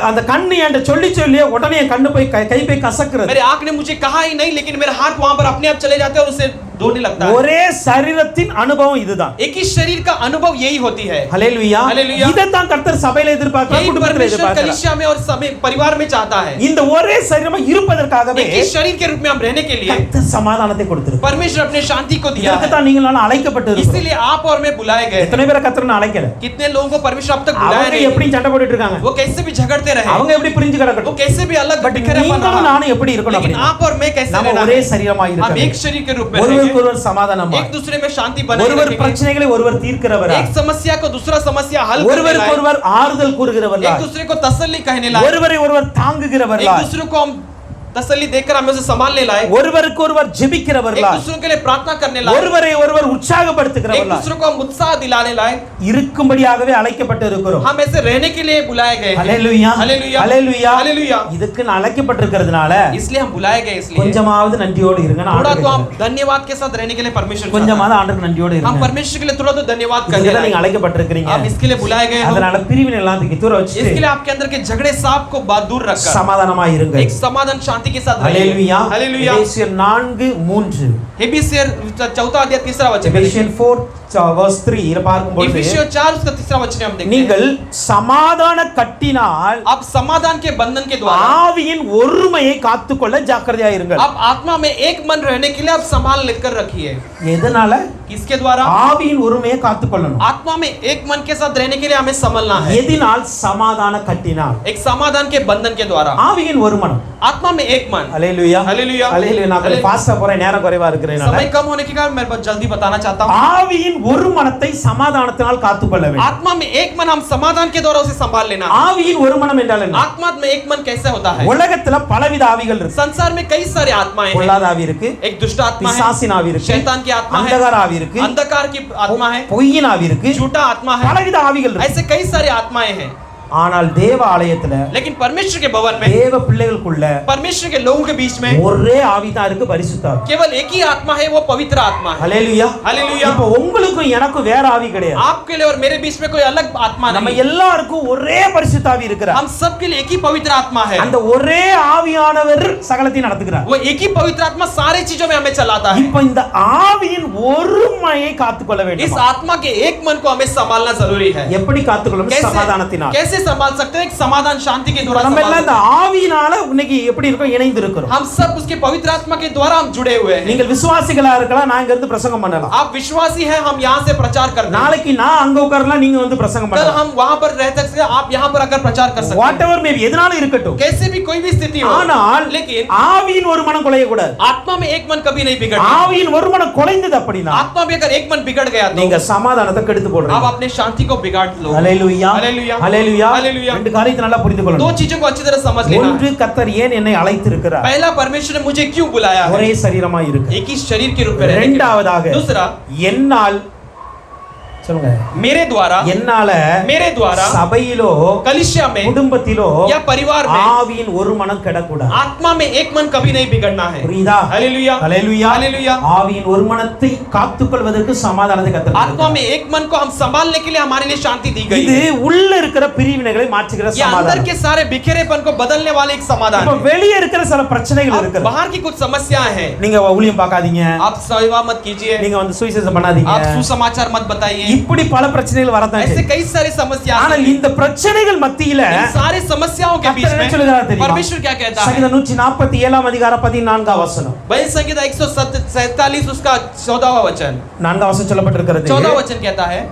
அந்த கண்ணு என்கிட்ட சொல்லிச்சோ இல்லையோ உடனே என் கண்ணு போய் கை போய் கசக்குறது. मेरे आंख ने मुझे कहा ही नहीं, लेकिन मेरा हाथ वहां पर अपने आप चले जाते हैं और उसे धोने लगता है। ஒரே சரீரத்தின் அனுபவம் இதுதான். एक ही शरीर का अनुभव यही होती है। ஹalleluya. ஹalleluya. இதைத்தான் கர்த்தர் சபையில எதிர்பார்க்கிறார், यही குடும்பத்துல परमेश्वर எதிர்பார்க்கிறார். कलीसिया में और समय परिवार में चाहता है। இந்த ஒரே சரீரமா இருப்பதற்காகவே एक ही शरीर के रूप में हम रहने के लिए கர்த்தர் சமாதானத்தை கொடுத்திருக்கிறார். परमेश्वर अपने शांति को दिया இதற்கு है। தான் நீங்கள் நான் அழைக்கப்பட்டிருக்கிறோம். इसीलिए आप और मैं बुलाए गए। எத்தனை பேரை கர்த்தர் அழைக்கல? कितने लोगों को परमेश्वर अब तक बुलाया அவங்க नहीं? எப்படி சண்டை போட்டுட்டு இருக்காங்க? वो कैसे भी झगड़ते रहे, அவங்க எப்படி பிரிஞ்சு वो கிடக்கட்டும். कैसे भी अलग பட் बिखरे நீங்களும் रहा, நானும் எப்படி இருக்கணும் लेकिन அப்படின்னா, आप और मैं कैसे நம்ம रहना ஒரே है? சரீரமா हम இருக்கணும். एक शरीर के रूप में ஒருவருக்கு रहेंगे, ஒருவர் சமாதானமா, एक दूसरे में शांति बनाए ஒருவர் रखेंगे, பிரச்சனைகளை ஒருவர் தீர்க்கிறவரா, एक समस्या को दूसरा समस्या हल करने ஒருவருக்கு लायक, ஒருவர் ஆறுதல் கூறுகிறவர்களா, एक दूसरे को तसल्ली कहने लायक, ஒருவரை ஒருவர் एक தாங்குகிறவர்களா, दूसरे को हम तसल्ली देकर हमें उसे संभालने लायक, ஒருவருக்கு ஒருவர் एक ஜெபிக்கிறவர்களா, दूसरे के लिए प्रार्थना करने लायक, ஒருவரை ஒருவர் एक உற்சாகப்படுத்துகிறவர்களா दूसरे को हम उत्साह दिलाने लायक, இருக்கும்படியாகவே அழைக்கப்பட்டு இருக்கிறோம். हम ऐसे रहने के लिए बुलाए गए हैं। ஹalleluya. हालेलुया, ஹalleluya. हालेलुया। இதுக்கு நான் அழைக்கப்பட்டிருக்கிறதுனால इसलिए हम बुलाए गए, इसलिए கொஞ்சமாவது நன்றியோடு இருங்க. நான் थोड़ा तो ஆண்டவருக்கு हम धन्यवाद के साथ रहने के लिए परमेश्वर चाहता கொஞ்சமாவது ஆண்டவருக்கு நன்றியோடு है। हम இருங்க. परमेश्वर के लिए थोड़ा तो धन्यवाद करने இதுக்கு நீங்க लायक, அழைக்கப்பட்டிருக்கிறீங்க. आप इसके लिए बुलाए गए हो। அதனால பிரிவினை எல்லாம் தூக்கி தூர इसके வச்சுட்டு लिए आपके अंदर के झगड़े सांप को दूर रखकर சமாதானமா இருங்க. एक समाधान शांति शांति के साथ रहिए। ஹல்லேலூயா. हालेलुया। எபேசியர் 4:3. एफिसियर चौथा अध्याय तीसरा वचन। எபேசியர் 4:3 இத பார்க்கும்போது एफिसियर 4 उसका तीसरा वचन हम देखते हैं। நீங்கள் சமாதான கட்டினால் आप समाधान के बंधन के द्वारा ஆவியின் ஒருமையை காத்துக்கொள்ள ஜாக்கிரதையா இருங்கள். आप आत्मा में एक मन रहने के लिए आप संभाल लेकर रखिए। எதனால? किसके द्वारा? ஆவியின் ஒருமையை காத்துக்கொள்ளணும். आत्मा में एक मन के साथ रहने के लिए हमें संभलना है। எதினால்? சமாதான கட்டினால். एक समाधान के बंधन के द्वारा। ஆவியின் ஒரு மனம். आत्मा में एक मन। ஹல்லேலூயா. हालेलुया। ஹல்லேலூயா. நான் கொஞ்சம் ஃபாஸ்டா போறேன், நேரம் குறைவா இருக்குறதுனால. समय कम होने के कारण मैं बहुत जल्दी बताना चाहता हूं। ஆவியின் ஒரு மனத்தை சமாதானத்தினால் காத்துக்கொள்ள வேண்டும். आत्मा में एक मन हम समाधान के द्वारा उसे संभाल लेना है। ஆவியின் ஒரு மனம் என்றால் என்ன? आत्मा में एक मन कैसे होता है? உலகத்துல பலவித ஆவிகள் இருக்கு. संसार में कई सारे आत्माएं हैं। பொல்லாத ஆவி இருக்கு, एक दुष्ट आत्मा है, பிசாசின் ஆவி இருக்கு, शैतान की आत्मा है, अंधकार ஆவி இருக்கு, अंधकार की आत्मा है, பொய்யின் ஆவி இருக்கு, झूठा आत्मा है। பலவித ஆவிகள் இருக்கு. ऐसे कई सारे आत्माएं हैं। ஆனால் தேவ ஆலயத்துல लेकिन परमेश्वर के भवन में, தேவ பிள்ளைகளுக்குள்ள परमेश्वर के लोगों के बीच में ஒரே ஆவி தான் இருக்கு, பரிசுத்த ஆவி. केवल एक ही आत्मा है, वो पवित्र आत्मा है। ஹல்லேலூயா. हालेलुया। இப்போ உங்களுக்கும் எனக்கும் வேற ஆவி கிடையாது. आपके लिए और मेरे बीच में कोई अलग आत्मा நம்ம नहीं। எல்லாருக்கும் ஒரே பரிசுத்த ஆவி இருக்கிறார். हम सब के लिए एक ही पवित्र आत्मा है। அந்த ஒரே ஆவியானவர் சகலத்தையும் நடத்துகிறார். वो एक ही पवित्र आत्मा सारी चीजों में हमें चलाता है। இப்போ இந்த ஆவியின் ஒருமையை காத்துக்கொள்ள इस வேண்டும். आत्मा के एक मन को हमें संभालना जरूरी है। எப்படி காத்துக்கொள்ளணும்? சமாதானத்தினால். कैसे संभाल सकते हैं? एक समाधान शांति के द्वारा நம்ம எல்லாம் இந்த संभाल। ஆவியினால இன்னைக்கு எப்படி இருக்கோம்? இணைந்து இருக்கிறோம். हम सब उसके पवित्र आत्मा के द्वारा हम जुड़े हुए हैं। நீங்கள் விசுவாசிகளா இருக்கலாம், நான் இங்க இருந்து பிரசங்கம் பண்ணலாம். आप विश्वासी हैं, हम यहाँ से प्रचार करते हैं। நாளைக்கு நான் அங்க உட்காரலாம், நீங்க வந்து பிரசங்கம் कल பண்ணலாம். हम वहाँ पर रह सकते हैं, आप यहाँ पर आकर प्रचार कर सकते வாட் हैं। எவர் மேபி, எதனாலும் இருக்கட்டும். कैसे भी कोई भी स्थिति हो, ஆனால் लेकिन ஆவியின் ஒரு மனம் குலைய கூடாது. आत्मा में एक मन कभी नहीं बिगड़ता। ஆவியின் ஒரு மனம் குலைந்தது அப்படினா आत्मा में अगर एक मन बिगड़ गया तो நீங்க சமாதானத்தை கெடுத்து आप போடுறீங்க. अपने शांति को बिगाड़ लो। ஹல்லேலூயா. हालेलुया। ஹல்லேலூயா. हालेलुया। ரெண்டு காரியத்தை நல்லா புரிந்து दो கொள்ளணும். चीजों को अच्छी तरह समझ लेना है। ஒன்று, கர்த்தர் ஏன் என்னை அழைத்திருக்கிறார்? पहला, परमेश्वर ने मुझे क्यों बुलाया है? ஒரே சரீரமாய் இருக்கு. एक ही शरीर के रूप में रहने के लिए। இரண்டாவதாக दूसरा, என்னால் சொல்லுங்க, मेरे द्वारा, என்னால मेरे द्वारा சபையிலோ कलीसिया में குடும்பத்திலோ या परिवार में ஆவியின் ஒரு மனம் கெடக்கூடாது. आत्मा में एक मन कभी नहीं बिगड़ना है। புரியுதா? हालेलुया। ஹல்லேலூயா. हालेलुया। ஆவியின் ஒரு மனத்தை காத்துக்கொள்வதற்கு சமாதானத்தை கர்த்தர் आत्मा கொடுத்தார். में एक मन को हम संभालने के लिए हमारे लिए शांति दी गई இது है। உள்ள இருக்கிற பிரிவினைகளை மாற்றுகிற ये अंदर சமாதானம். के सारे बिखरेपन को बदलने वाले एक समाधान இப்ப है। வெளியே இருக்கிற சில பிரச்சனைகள் अब இருக்கு. बाहर की कुछ समस्याएं हैं। நீங்க ஊழியம் பார்க்காதீங்க, आप सेवा मत कीजिए, நீங்க வந்து சுவிசேஷம் பண்ணாதீங்க, आप सुसमाचार मत बताइए, இப்படி பல பிரச்சனைகள் வரதான் ऐसे செய்யும். कई सारी समस्याएं ஆனால் हैं। இந்த பிரச்சனைகள் மத்தியில इन सारी समस्याओं के बीच கர்த்தர் என்ன சொல்லுகிறார் में தெரியுமா? परमेश्वर क्या कहता है? சங்கீதம் 147 அதிகாரம் 14 வசனம். भजन संहिता 147 उसका 14वां वचन, 4 வசனம் சொல்லப்பட்டிருக்கிறது. 14वां वचन कहता है,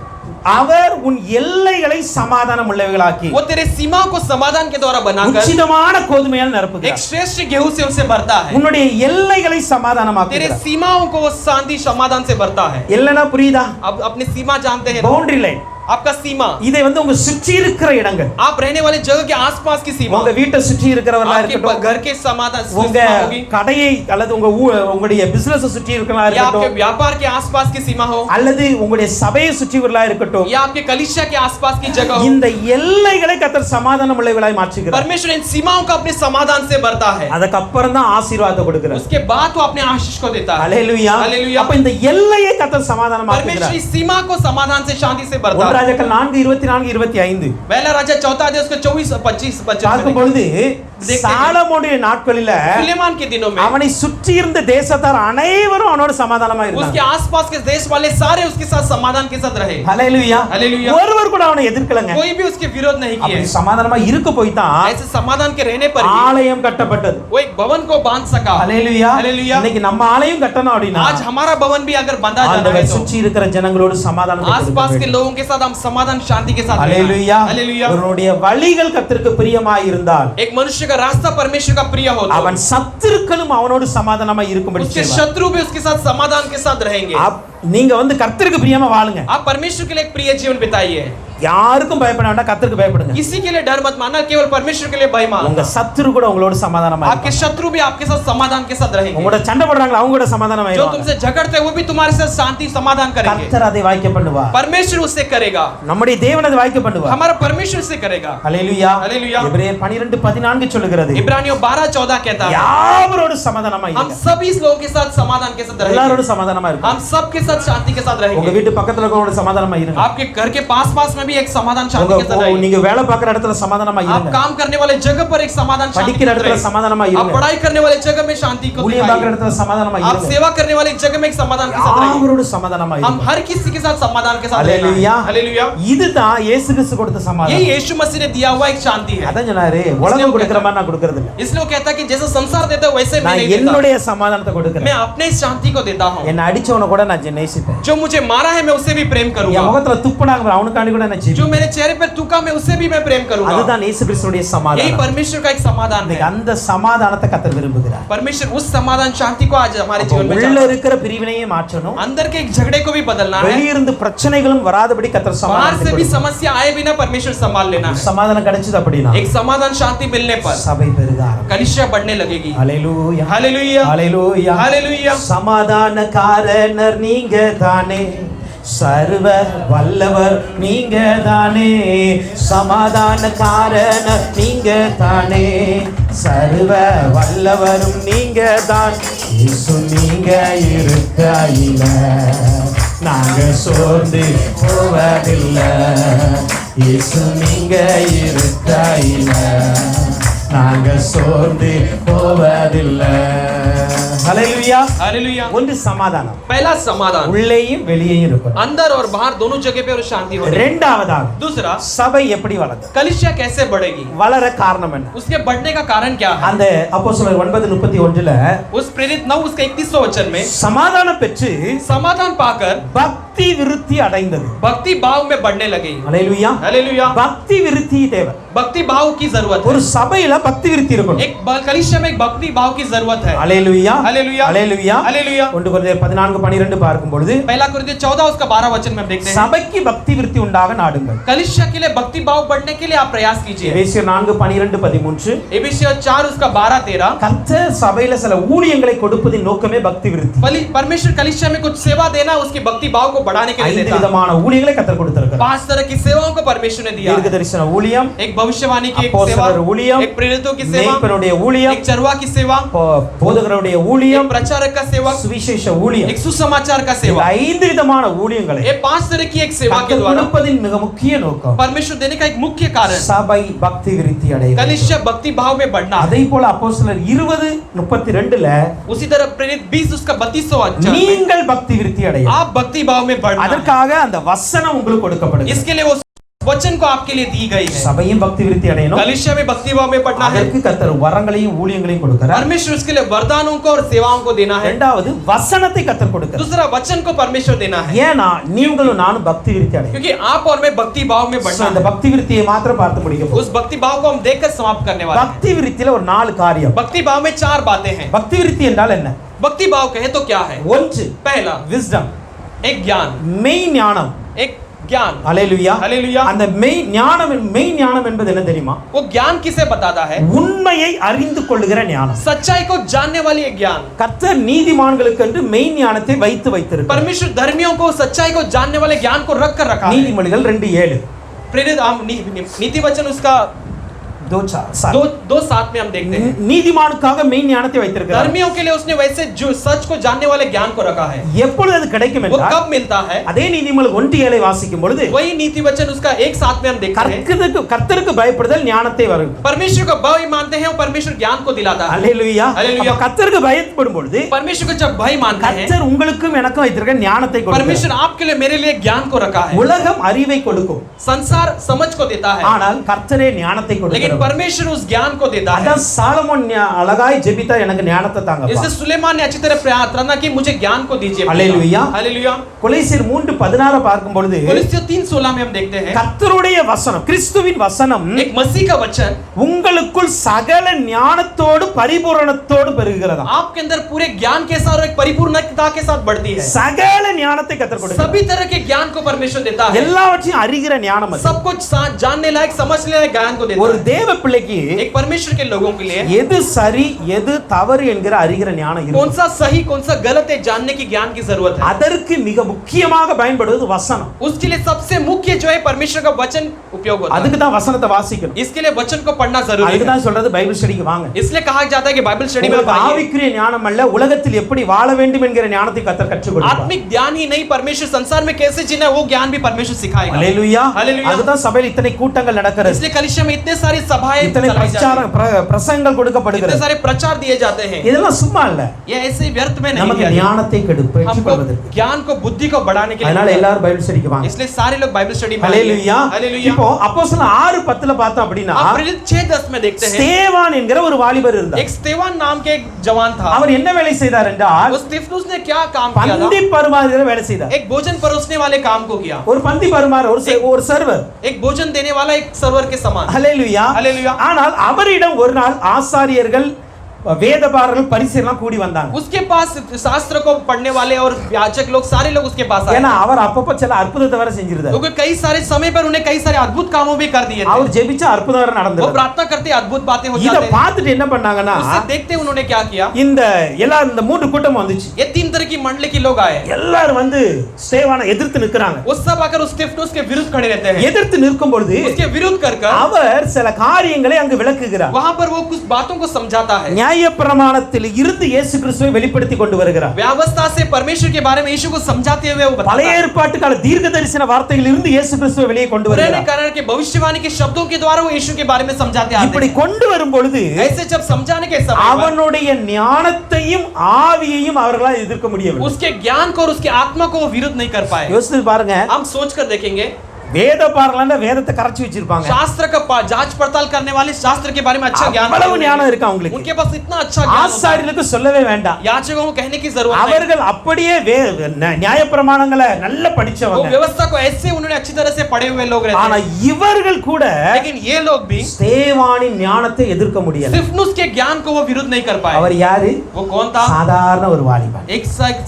அவர் உன் எல்லைகளை சமாதானம் உள்ளவைகளாக்கி वो तेरे सीमा को समाधान के द्वारा बनाकर உச்சிதமான கோதுமையால் एक நிரப்புகிறார். श्रेष्ठ गेहूं से उसे भरता है। உன்னுடைய எல்லைகளை तेरे சமாதானமாக்குகிறார். सीमाओं को वो शांति समाधान से भरता है। எல்லைனா புரியுதா? अब अपनी सीमा जानते हैं, பவுண்டரி லைன். आपका सीमा, இதை வந்து உங்க சுற்றி இருக்கிற இடங்கள், आप रहने वाले जगह के आसपास की सीमा, உங்க வீட்டை சுற்றி இருக்கிறவர்களா आपके இருக்கட்டும், घर के समाधान உங்க सीमा होगी, கடையை அல்லது உங்களுடைய பிசினஸ் சுற்றி இருக்கிறவங்களா या आपके இருக்கட்டும், व्यापार के आसपास की सीमा हो, அல்லது உங்களுடைய சபையை சுற்றிவர்களா இருக்கட்டும், या आपके कलीसिया के आसपास की जगह हो, இந்த எல்லைகளை கர்த்தர் சமாதானம் உள்ளவைகளாய் மாற்றுகிறார். परमेश्वर इन सीमाओं को अपने समाधान से भरता है। அதுக்கு அப்புறம் தான் ஆசீர்வாதத்தை கொடுக்கிறார். उसके बाद वो अपने आशीष को देता है। ஹல்லேலூயா. हालेलुया। அப்ப இந்த எல்லையை கர்த்தர் சமாதானமாக்குகிறார். परमेश्वर इस सीमा को समाधान से शांति से भरता 1 है। ராஜாக்கள் 4:24-25 पहला राजा 4 अध्याय उसका 24-25 பார்க்கும் பொழுது சாலமோனுடைய நாட்களில सुलेमान के दिनों में அவனை சுற்றி இருந்த தேசத்தார் அனைவரும் அவனோட சமாதானமா उसके இருந்தாங்க. आसपास के देश वाले सारे उसके साथ समाधान के साथ रहे। ஹல்லேலூயா. हालेलुया। ஒருவர் கூட அவனை எதிர்க்கலங்க. कोई भी उसके विरोध नहीं किए। அப்படி சமாதானமா இருக்க போய் தான் ऐसे समाधान के रहने पर ही ஆலயம் கட்டப்பட்டது. वो एक भवन को बांध सका। ஹல்லேலூயா. हालेलुया। இன்னைக்கு நம்ம ஆலயம் கட்டணும் அப்படினா आज हमारा भवन भी अगर बांधा जाना है ஆண்டவர் तो சுற்றி இருக்கிற ஜனங்களோடு சமாதானத்தை आसपास के கொடுக்க लोगों के साथ हम समाधान शांति के साथ रहना है। ஹல்லேலூயா. हालेलुया। அவருடைய வழிகள் கர்த்தருக்கு பிரியமாய் இருந்தால் एक मनुष्य का रास्ता परमेश्वर का प्रिय हो तो அவன் சத்துருக்களும் அவனோடு சமாதானமா இருக்கும்படி उसके செய்வார். शत्रु भी उसके साथ समाधान के साथ रहेंगे। நீங்க வந்து கர்த்தருக்கு பிரியமா வாழுங்க. आप परमेश्वर के लिए एक प्रिय जीवन बिताइए। யாருக்கும் பயப்பட வேண்டாம், கர்த்தருக்கு பயப்படுங்க. किसी के लिए डर मत मानना, केवल परमेश्वर के लिए भय मानो। உங்க சத்துரு கூட உங்களோட சமாதானமா आपके शत्रु भी आपके साथ समाधान के साथ रहेंगे। உங்களோட சண்டை போடுறாங்களா அவங்க கூட சமாதானமா जो तुमसे झगड़ते हैं वो भी तुम्हारे साथ शांति समाधान करेंगे। கர்த்தர் அதை வாய்க்க பண்ணுவார். परमेश्वर उससे करेगा, நம்முடைய தேவன் அதை வாய்க்க பண்ணுவார். हमारा परमेश्वर से करेगा। ஹல்லேலூயா. हालेलुया। எபிரேயர் 12:14 சொல்லுகிறது, इब्रानियों 12:14 कहता है யாவரோடு சமாதானமா हम இருங்க. सभी लोगों के साथ समाधान के साथ रहेंगे। எல்லாரோடு சமாதானமா இருங்க. हम सब के साथ शांति के साथ உங்க रहेंगे। வீட்டு பக்கத்துல இருக்கவங்களோட சமாதானமா இருங்க. आपके घर के पास में भी भी एक समाधान शांति के साथ रहिए। நீங்க வேலை பார்க்குற இடத்துல சமாதானமா आप இருங்க, काम करने वाले जगह पर एक समाधान शांति के படிக்கிற साथ இடத்துல रहिए। சமாதானமா आप இருங்க, पढ़ाई करने वाले जगह में शांति को ஊழியம் பார்க்குற दिखाइए। இடத்துல சமாதானமா आप இருங்க, सेवा करने वाले जगह में एक समाधान के साथ रहिए। யாவரோடு சமாதானமா हम இருங்க. हर किसी के साथ समाधान के साथ रहना हालेलुया. है। हालेलुया। இதுதான் இயேசு கிறிஸ்து கொடுத்த ये சமாதானம். यीशु मसीह ने दिया हुआ एक शांति है। அதான் சொன்னாரு, உலகம் கொடுக்கிற மாதிரி நான் கொடுக்கறது இல்ல, इसलिए वो कहता है कि जैसे संसार देता है वैसे मैं நான் नहीं देता, என்னுடைய சமாதானத்தை मैं கொடுக்கிறேன். अपने शांति को देता हूँ। என்ன அடிச்சவன கூட நான் நேசிப்பேன், जो मुझे मारा है मैं उससे भी प्रेम என் करूंगा, முகத்துல துப்புனாங்க அவனுக்காண்டி கூட நான் जो ஜெபிப்பேன். मेरे चेहरे पर थूका मैं उससे भी मैं प्रेम करूंगा। அதுதான் இயேசு கிறிஸ்துடைய यही சமாதானம். परमेश्वर का एक समाधान இன்னைக்கு है। அந்த சமாதானத்தை கர்த்தர் விரும்புகிறார். परमेश्वर उस समाधान शांति को आज हमारे அப்போ जीवन में உள்ள चाहता है। இருக்கிற பிரிவினையை மாற்றணும், अंदर के एक झगड़े को भी बदलना है, வெளியிருந்து பிரச்சனைகளும் வராதபடி கர்த்தர் बाहर से சமாதானத்தை भी கொடுக்கணும். समस्या आए बिना परमेश्वर संभाल लेना है। சமாதானம் கிடைச்சது அப்படின்னா एक समाधान शांति मिलने पर சபை பெருக ஆரம்பிக்கும். कलीसिया बढ़ने लगेगी। ஹalleluya, हालेलुया, ஹalleluya, हालेलुया। சமாதானக்காரனர் நீங்க தானே, சர்வ வல்லவர் நீங்க தானே, சமாதானக்காரனர் நீங்க தானே, சர்வ வல்லவரும் நீங்க தான். இயேசு நீங்க இருக்கையில நாங்க சோர்ந்து போவதில்லை, இயேசு நீங்க இருக்கையில நாங்க சோர்ந்து போவதில்லை. ஹalleluya. हालेलुया। ஒன்று சமாதானம், पहला समाधान உள்ளேயும் வெளியேயும் இருக்கும். अंदर और बाहर दोनों जगह पे और शांति होनी। இரண்டாவதாக दूसरा, சபை எப்படி வளரும், कलीसिया कैसे बढ़ेगी, வளர காரணம் என்ன? उसके बढ़ने का कारण क्या है? அந்த அப்போஸ்தலர் 9:31 उस प्रेरित 9 उसके 31वां वचन में சமாதானம் பெற்று समाधान पाकर பக்தி விருத்தி அடைந்தது. भक्ति भाव में बढ़ने लगे। ஹalleluya. हालेलुया। பக்தி விருத்தி தேவை. भक्ति भाव की जरूरत ஒரு है। சபையில பக்தி விருத்தி இருக்கணும். एक कलीसिया में एक भक्ति भाव की जरूरत है। ஹalleluya, हालेलुया, ஹalleluya. हालेलुया। 1 கொரிந்தியர் 14:12 பார்க்கும் பொழுது पहला कुरिन्थियों 14 उसका 12 वचन में हम देखते हैं, சபைக்கு பக்தி விருத்தி உண்டாக நாடுங்கள். कलीसिया के लिए भक्ति भाव बढ़ने के लिए आप प्रयास कीजिए। எபேசியர் 4:12-13 एफिसियों 4 उसका 12-13 கர்த்தர் சபையில சில ஊழியங்களை கொடுப்பதின் நோக்கமே பக்தி விருத்தி. परमेश्वर कलीसिया में कुछ सेवा देना उसकी भक्ति भाव को बढ़ाने के लिए 5 देता है। விதமான ஊழியங்களை கர்த்தர் கொடுத்திருக்கிறார். 5 तरह की सेवाओं को परमेश्वर ने दिया தீர்க்க है। தரிசன ஊழியம், एक भविष्यवाणी की एक सेवा, அப்போஸ்தலர் ஊழியம், एक प्रेरितों की सेवा, மேய்ப்பனுடைய ஊழியம், एक चरवा की सेवा, போதகருடைய एक ஊழியம், प्रचारक का सेवा, சுவிசேஷ ஊழியம். एक सुसमाचार का இந்த सेवा। 5 விதமான ஊழியங்களை ये 5 तरह की एक सेवा के கர்த்தர் द्वारा கொடுப்பதின் மிக முக்கிய நோக்கம் परमेश्वर देने का एक मुख्य कारण சபை பக்தி விருத்தி அடைய. कलीसिया भक्ति भाव में बढ़ना है। அதே போல அப்போஸ்தலர் 20:32 उसी तरह प्रेरित 20 उसका 32वां वचन में நீங்கள் பக்தி விருத்தி அடைய. आप भक्ति भाव में बढ़ना है। அதற்காக அந்த வசனம் உங்களுக்கு கொடுக்கப்படுகிறது. इसके लिए वो वचन को आपके लिए दी गई है। சபையும் பக்தி விருத்தி அடையணும், कलीसिया में भक्ति भाव में बढ़ना है। அதற்கு கர்த்தர் வரங்களையும் ஊழியங்களையும் கொடுக்கிறார். परमेश्वर उसके लिए वरदानों को और सेवाओं को देना है। இரண்டாவது வசனத்தை கர்த்தர் கொடுக்கிறார். दूसरा वचन को परमेश्वर देना है, ஏனா நீங்களும் நானும் பக்தி விருத்தி அடைய. क्योंकि आप और मैं भक्ति भाव में बढ़ना அந்த है। பக்தி விருத்தியை மாத்திரம் பார்த்து முடிக்க போறோம். उस भक्ति भाव को हम देखकर समाप्त करने वाले हैं। பக்தி விருத்தியில ஒரு 4 காரியம். भक्ति भाव में 4 बातें हैं। பக்தி விருத்தி என்றால் என்ன? भक्ति भाव कहे तो क्या है? ஒன்று पहला விஸ்டம், एक ज्ञान, மெய் ஞானம். एक ज्ञान। ஹalleluya, हालेलुया। அந்த மெய் ஞானம் என்பது என்ன தெரியுமா? वो ज्ञान किसे बताता है? உண்மையை அறிந்து கொள்ளுகிற ஞானம். सच्चाई को जानने वाली एक ज्ञान। கர்த்தர் நீதிமான்களுக்கு என்று மெய் ஞானத்தை வைத்திருக்கிறார். परमेश्वर धर्मियों को सच्चाई को जानने वाले ज्ञान को रख कर रखा है। நீதிமொழிகள் 2:7 प्रेरित हम नीति वचन उसका 2:7 में हम देखते हैं, நீதிமானுக்காக மெய் ஞானத்தை வைத்திருக்கிறார். धर्मियों के लिए उसने वैसे जो सच को जानने वाले ज्ञान को रखा है। எப்பொழுது அது கிடைக்கும் वो என்றால் कब मिलता है? அதே நீதிமொழிகள் 1:7 வாசிக்கும் பொழுது वही नीति वचन उसका 1:7 में हम देखते हैं, கர்த்தருக்கு பயப்படுதல் ஞானத்தை வரும். परमेश्वर को भय मानते हैं और परमेश्वर ज्ञान को दिलाता है। அல்லேலூயா. हालेलुया। அப்ப கர்த்தருக்கு பயப்படும் பொழுது परमेश्वर को जब भय मानते हैं, கர்த்தர் உங்களுக்கும் எனக்கும் வைத்திருக்கிற ஞானத்தை கொடுக்கிறார். परमेश्वर आपके लिए मेरे लिए ज्ञान को रखा है। உலகம் அறிவை கொடுக்கும், संसार समझ को देता है, ஆனால் கர்த்தரே ஞானத்தை लेकिन கொடுக்கிறார். परमेश्वर उस ज्ञान को देता है। அதான் சாலமோன் அழகாய் ஜெபித்தா எனக்கு ஞானத்தை தாங்கப்பா. इससे सुलेमान ने अच्छी तरह प्रार्थना की, मुझे ज्ञान को दीजिए। हालेलुया। हालेलुया। கொலோசியர் 3:16 பார்க்கும் பொழுது कोलोसियों 3:16 में हम देखते हैं, கர்த்தருடைய வசனம், கிறிஸ்துவின் வசனம் एक मसीह का वचन உங்களுக்குள் சகல ஞானத்தோடு பரிபூரணத்தோடு பெருகுகிறதா. आपके अंदर पूरे ज्ञान के साथ और एक परिपूर्णता के साथ बढ़ती है। சகல ஞானத்தை கர்த்தர் கொடுக்கிறார். सभी तरह के ज्ञान को परमेश्वर देता है। எல்லாவற்றையும் அறிகிற ஞானம் அது. सब कुछ जानने लायक समझने लायक ज्ञान को देता ஒரு है। தேவ தேவ பிள்ளைக்கு एक परमेश्वर के लोगों के लिए எது சரி எது தவறு என்கிற அறிகிற ஞானம் कौन இருக்கும். सा सही कौन सा गलत है जानने की ज्ञान की जरूरत है. அதற்கு மிக முக்கியமாக பயன்படுவது வசனம். उसके लिए सबसे मुख्य जो है परमेश्वर का वचन उपयोग होता है. அதுக்கு தான் வசனத்தை வாசிக்கணும். इसके लिए वचन को पढ़ना जरूरी அதுக்கு है. தான் சொல்றது பைபிள் ஸ்டடிக்கு வாங்க. इसलिए कहा जाता है कि बाइबल स्टडी में உங்களுக்கு आइए. ஆவிக்குரிய ஞானம் அல்ல, உலகத்தில் எப்படி வாழ வேண்டும் என்கிற ஞானத்தை கர்த்தர் கற்றுக் கொடுப்பார். आत्मिक ज्ञान ही नहीं परमेश्वर संसार में कैसे जीना है वो ज्ञान भी परमेश्वर सिखाएगा. ஹalleluya. हालेलुया. அதுதான் சபையில் இத்தனை கூட்டங்கள் நடக்கிறது. इसलिए कलीसिया में इतने सारी सभाएं இத்தனை चलाई जाती हैं. பிரசங்கங்கள் इतने கொடுக்கப்படுகிறது. सारे प्रचार दिए जाते हैं. இதெல்லாம் சும்மா இல்ல. ये ऐसे ही व्यर्थ में नहीं நமக்கு किया जाता. ஞானத்தை பெற்றுக் हमको கொள்வதற்கு. ज्ञान को बुद्धि को बढ़ाने के அதனால लिए எல்லாரும் பைபிள் ஸ்டடிக்கு வாங்க. इसलिए सारे लोग बाइबल स्टडी में ஹalleluya. हालेलुया. இப்போ அப்போஸ்தலர் 6:10ல பார்த்தோம் அப்படினா आप प्रेरित 6:10 में देखते हैं ஸ்தேவான் என்கிற ஒரு வாலிபர் இருந்தார். एक स्तेवान नाम के एक जवान था. அவர் என்ன வேலை செய்தார் என்றால் उस स्तिफनुस ने क्या काम किया था? பந்தி பரிமாறுகிற வேலை செய்தார். एक भोजन परोसने वाले काम को किया. ஒரு பந்தி பரிமாற ஒரு சர்வர். एक भोजन देने वाला एक सर्वर के समान. ஹalleluya. हालेलुया. ஆனால் அவரிடம் ஒரு நாள் ஆசாரியர்கள் வேதபாரர்கள் பரிசேயர்கள் கூடி வந்தாங்க. उसके पास शास्त्र को पढ़ने वाले और याजक लोग सारे लोग उसके पास आए. ஏன்னா அவர் அப்பப்ப சில அற்புதத்தை வர செஞ்சிருந்தார். क्योंकि कई सारे समय पर उन्हें कई सारे अद्भुत कामों भी कर दिए थे. அவர் ஜெபிச்ச அற்புதம் வர वो நடந்தது. प्रार्थना करते अद्भुत बातें हो இத जाते. பார்த்துட்டு என்ன பண்ணாங்கன்னா उससे देखते उन्होंने क्या किया? இந்த இந்த மூன்று கூட்டம் வந்துச்சு. ये तीन तरह की मंडली के लोग आए. எல்லாரும் வந்து ஸ்தேவானை எதிர்த்து நிக்கறாங்க. वो सब आकर उस स्तिफनुस के विरुद्ध खड़े रहते हैं. எதிர்த்து நிற்கும் பொழுது उसके विरुद्ध कर அவர் சில காரியங்களை அங்கு விளக்குகிறார். वहां पर वो कुछ बातों को समझाता है. நியாயப்பிரமாணத்தில் இருந்து இயேசு கிறிஸ்துவை வெளிப்படுத்தி கொண்டு வருகிறார். व्यवस्था से परमेश्वर के बारे में यीशु को समझाते हुए वो बताता பழைய है. ஏற்பாட்டு கால தீர்க்கதரிசன வார்த்தையில் இருந்து இயேசு கிறிஸ்துவை வெளியே கொண்டு पुराने வருகிறார். कारण के भविष्यवाणी के शब्दों के द्वारा वो यीशु के बारे में समझाते आते இப்படி हैं. கொண்டு வரும் பொழுது ऐसे जब समझाने के समय पर அவனுடைய ஞானத்தையும் ஆவியையும் அவர்களால் எதிர்க்க முடியவில்லை. उसके ज्ञान को और उसके आत्मा को वो विरुद्ध नहीं कर पाए. யோசித்து பாருங்க, हम सोच कर देखेंगे வேதபாரர்கள்னா வேதத்தை கரைச்சு வச்சிருப்பாங்க. शास्त्र का जांच पड़ताल करने वाले शास्त्र के बारे में अच्छा ज्ञान அவ்வளவு ஞானம் இருக்கு அவங்களுக்கு. उनके पास इतना अच्छा ज्ञान होता है. ஆசாரியர்களுக்கு சொல்லவே வேண்டாம். याजकों को कहने की जरूरत नहीं. அவர்கள் அப்படியே நியாயப்பிரமாணங்களை நல்லா वो படிச்சவங்க. व्यवस्था को ऐसे उन्होंने अच्छी तरह से पढ़े हुए लोग रहते ஆனா हैं. இவர்கள் கூட लेकिन ये लोग भी ஸ்தேவானின் ஞானத்தை எதிர்க்க முடியல. स्तिफनुस के ज्ञान को वो विरुद्ध नहीं कर पाए. அவர் யாரு? वो कौन था? சாதாரண ஒரு வாலிபன். एक